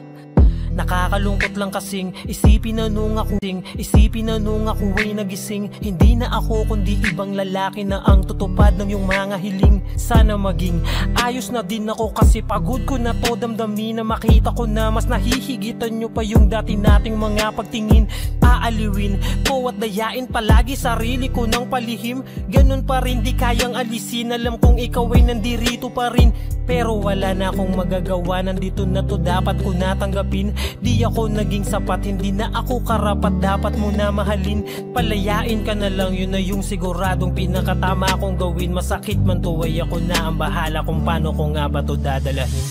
Nakakalungkot lang kasing isipin na nung ako ay nagising. Hindi na ako kundi ibang lalaki na ang tutupad ng iyong mga hiling. Sana maging ayos na din ako kasi pagod ko na to damdamin na makita ko na mas nahihigitan nyo pa yung dati nating mga pagtingin. aaliwin ko at dayain palagi sarili ko ng palihim. Ganun pa rin di kayang alisin, alam kong ikaw ay nandirito pa rin. Pero wala na akong magagawa, nandito na to, dapat ko natanggapin. Di ako naging sapat, hindi na ako karapat, dapat mo na mahalin. Palayain ka na lang, yun na yung siguradong pinakatama kong gawin. Masakit man to ay ako na ang bahala kung paano ko nga ba to dadalahin.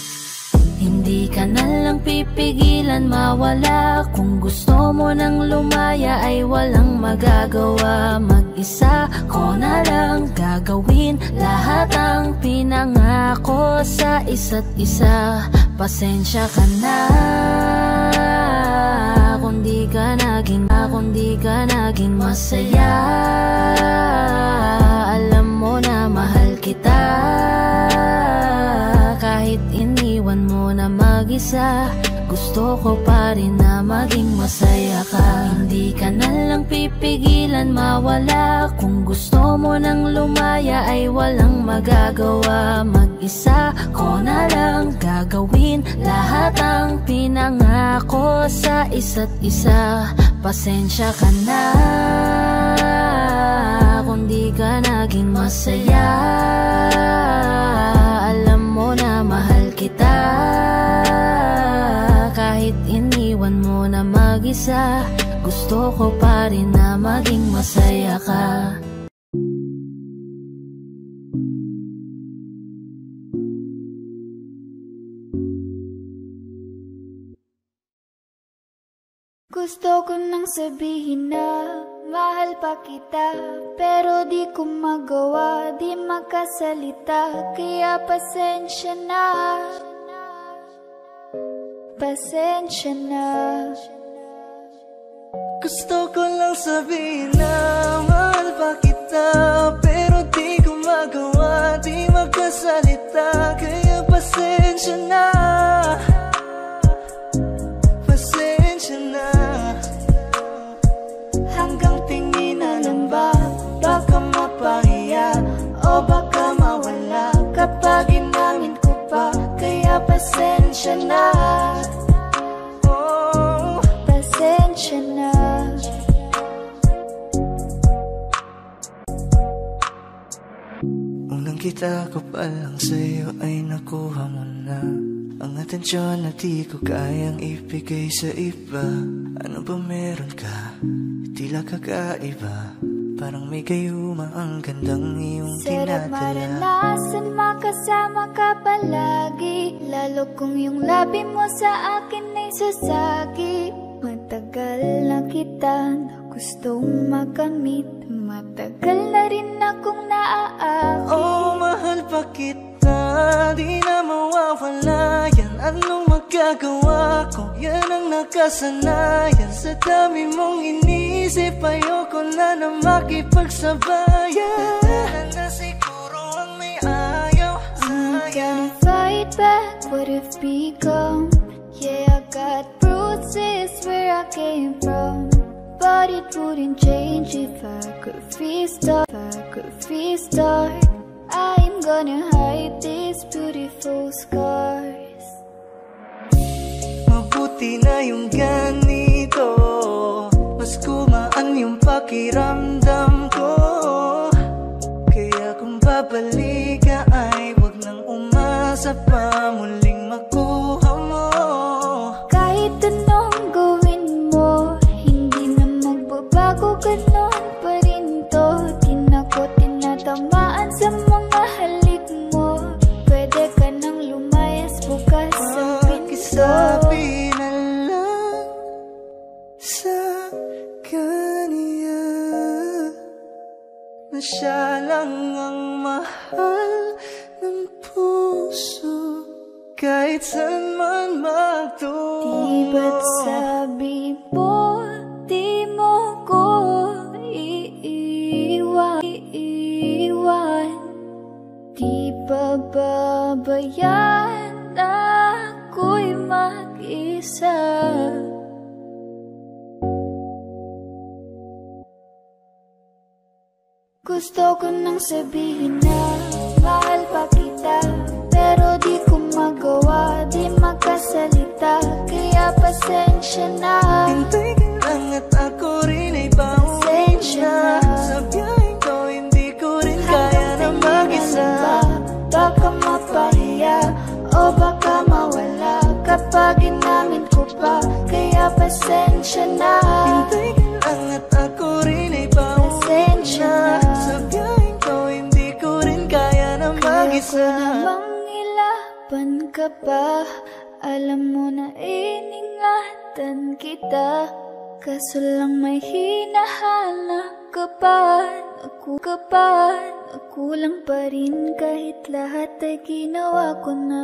Hindi ka na lang pipigilan mawala. Kung gusto mo nang lumaya ay walang magagawa. Mag-isa ko na lang gagawin lahat ang pinangako sa isa't isa. Pasensya ka na kung di ka naging masaya. Alam mo na mahal kita kahit iniwan mo na mag-isa. Gusto ko pa rin na maging masaya ka. Hindi ka na lang pipigilan mawala. Kung gusto mo nang lumaya ay walang magagawa. Mag-isa ko na lang gagawin lahat ang pinangako sa isa't isa. Pasensya ka na kung di ka naging masaya. Alam mo na mahal kita kahit iniwan mo na mag-isa. Gusto ko pa rin na maging masaya ka. Gusto ko nang sabihin na mahal pa kita, pero di ko magawa, di makasalita. Kaya pasensya na, pasensya na. Gusto ko lang sabihin na mahal pa kita, pero di ko magawa, di makasalita. Kaya pasensya na, pasensya na. Hanggang tingin na lang ba, baka mapahiya o baka mawala kapag inamin ko pa. Kaya pasensya na, oh, pasensya na. Unang kita ko pa lang sa'yo ay nakuha mo na ang atensyon na di ko kayang ibigay sa iba. Ano ba meron ka? Tila kakaiba, parang may gayuma ang gandang iyong Sarap tinadala. maranasan makasama ka palagi, lalo kung yung labi mo sa akin ay sasagi. Matagal na kita na gustong makamit, matagal na rin akong naaakit. Oh, mahal pa kita, di na mawawala yan. Anong magagawa ko? Yan ang nakasanayan. Sa dami mong inisip, ayoko na na makipagsabayan. Na siguro ang may ayaw I'm gonna fight back what if become. Yeah, I got bruises where I came from, but it wouldn't change if I could restart. I'm gonna hide these beautiful scars. Mabuti na yung ganito, mas gumaan yung pakiramdam ko. Kaya kung babalik ka ay wag nang umasa pa muling makuha mo. Kahit anong gawin mo, hindi na magbabago, ganon pa rin to. Di na ko tinatamaan sa mga halik mo. Pwede ka nang lumayas bukas ang pinto. Pakisabi na lang sa kanya na siya lang ang mahal ng puso, kahit saan man magtungo. Di ba't sabi mo, di mo ko iiwan? Di ba babayan ako'y mag-isa? Gusto ko nang sabihin na mahal pa kita, pero di ko magawa, di makasalita. Kaya pasensya na. Hintay ka lang at ako kapag inamin ko pa, kaya pasensya na. Hintay ka lang at ako rin ay pauwi na. Sa biyaheng to hindi ko rin kaya na mag-isa. Kaya ko namang ilaban ka pa, alam mo na iningatan kita. Kaso lang may hinahanap ka pa. Nakulang pa rin kahit lahat ay ginawa ko na.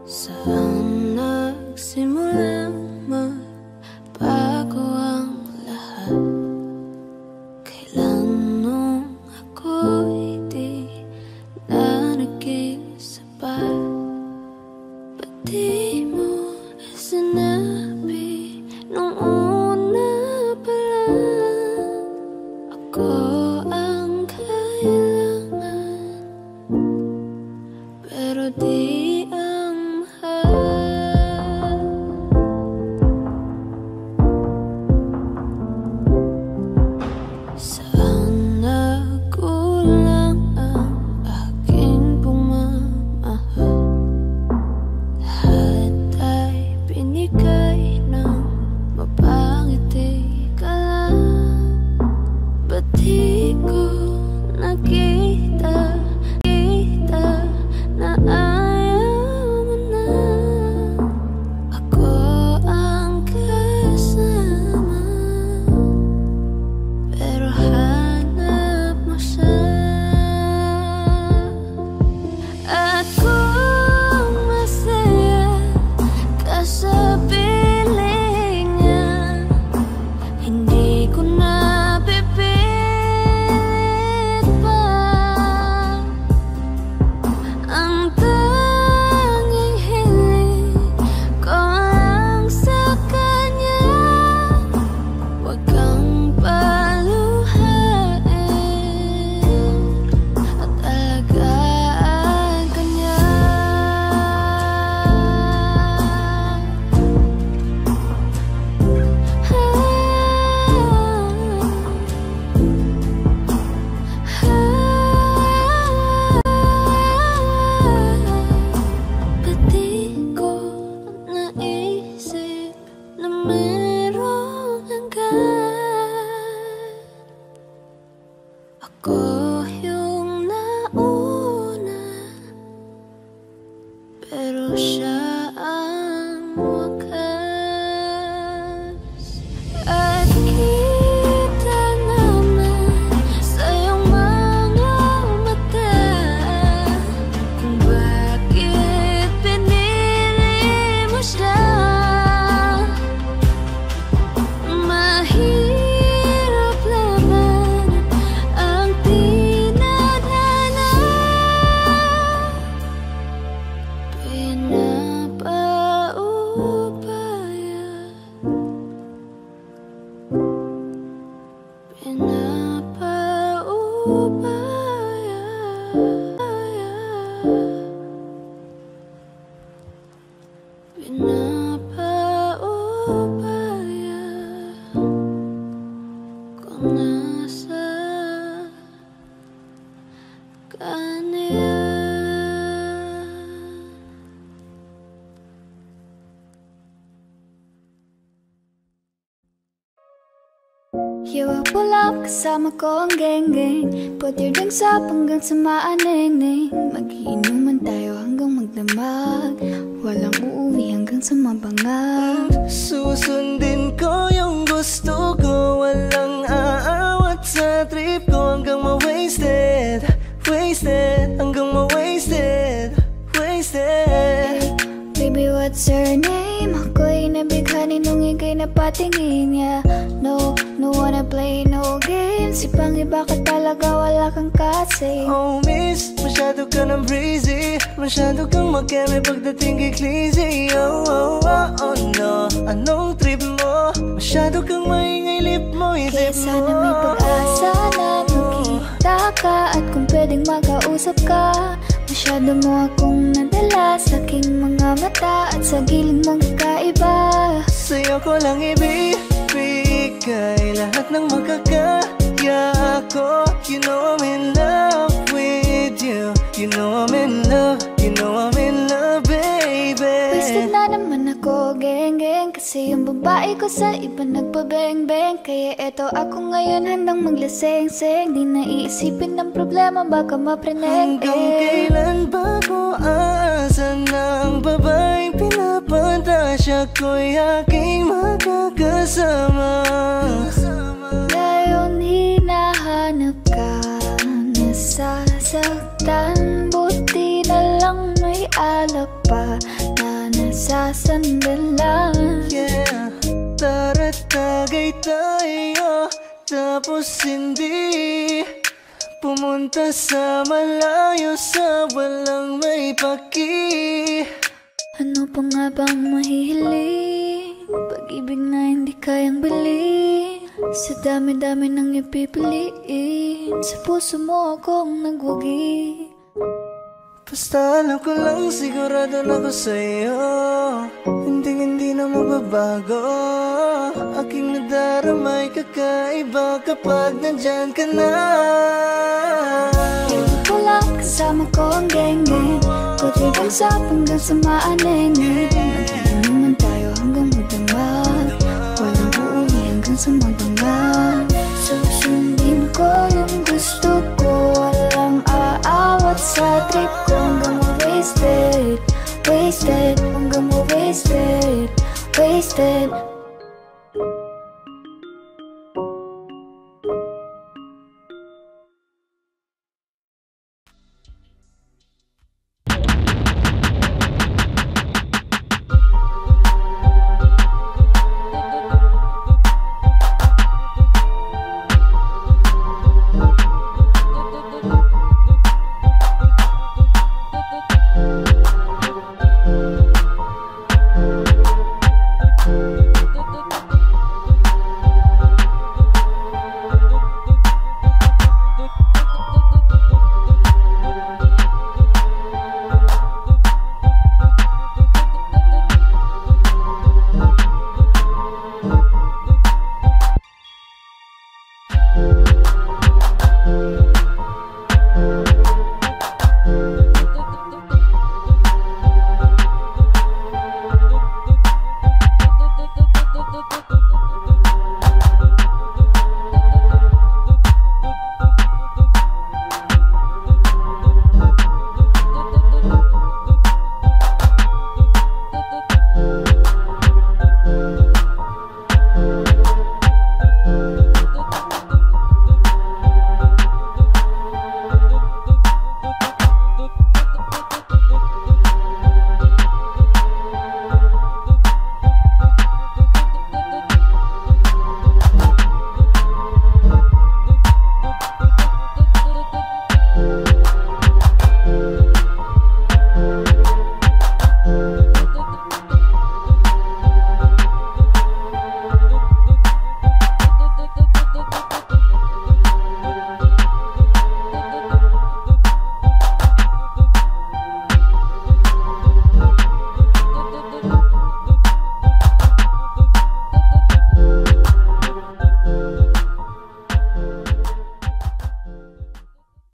Saan nagsimulang magbago ang lahat? Kailan nung ako'y di na naging sapat? Ba't di mo sinabi nung una pa lang ako ang kailangan? Pero di nakita na ayaw siya ang wakas. At kita naman sa iyong mga mata kung bakit pinili mo siya. Mahirap laban ang tinadhana, pinapaubaya, pinapaubaya, pinapaubaya kung nasa kanya. Yawa pulap kasama ko ang geng-geng, put your drinks up hanggang sa maaneng-neng. Mag-iinuman tayo hanggang magdamag, walang uuwi hanggang sa mabangag. Susundin ko yung gusto ko, walang aawat sa trip ko hanggang ma-wasted, wasted, hanggang ma-wasted, wasted. Baby, what's your name? Ako'y nabighani nung ika'y napatingin niya. No, no wanna play no games. Ibang iba ka talaga, wala kang kasi. Oh miss, masyado ka ng breezy, masyado kang makeme pagdating kay Clizzy. Oh, oh, oh, oh no, anong trip mo? Masyado kang maingay, lip mo, isip mo. Kaya sana may pag-asa na magkita ka, at kung pwedeng makausap ka. Masyado mo akong nadala sa aking mga mata, at sa giling mong kakaiba. Sa'yo ko lang ibibigay lahat ng makakaya ko. You know I'm in love with you, you know I'm in love, you know I'm in love, baby. Wasted na naman ako, geng-geng, kasi yung babae ko sa iba nagpabeng-beng. Kaya eto ako ngayon handang maglaseng-seng, di na iisipin ng problema, baka mapreneng. Hanggang kailan ba ko aasa ng babaeng pinapantasya ko'y aking makakasama? Ngayon hinahanap ka, nasasaktan, buti na lang may alap pa na nasasandalan. Yeah, tara tagay tayo, tapos hindi pumunta sa malayo, sa walang may paki. Ano pa nga bang mahihiling? Pag-ibig na hindi kayang bilhin, sa dami-dami nang ipipiliin, sa puso mo akong nagwagi. Basta alam ko lang, sigurado na ko sa'yo, hindi na magbabago. Aking nadaramay kakaiba kapag nandyan ka na. Pulap kasama ko ang geng-geng, kutri bansa hanggang sa maaneng-neng. Mag-inuman tayo hanggang magdamag, walang uuwi hanggang sa mabangag. Susundin ko yung gusto ko, walang aawat sa trip ko. Hanggang ma-wasted, wasted, hanggang ma-wasted, wasted.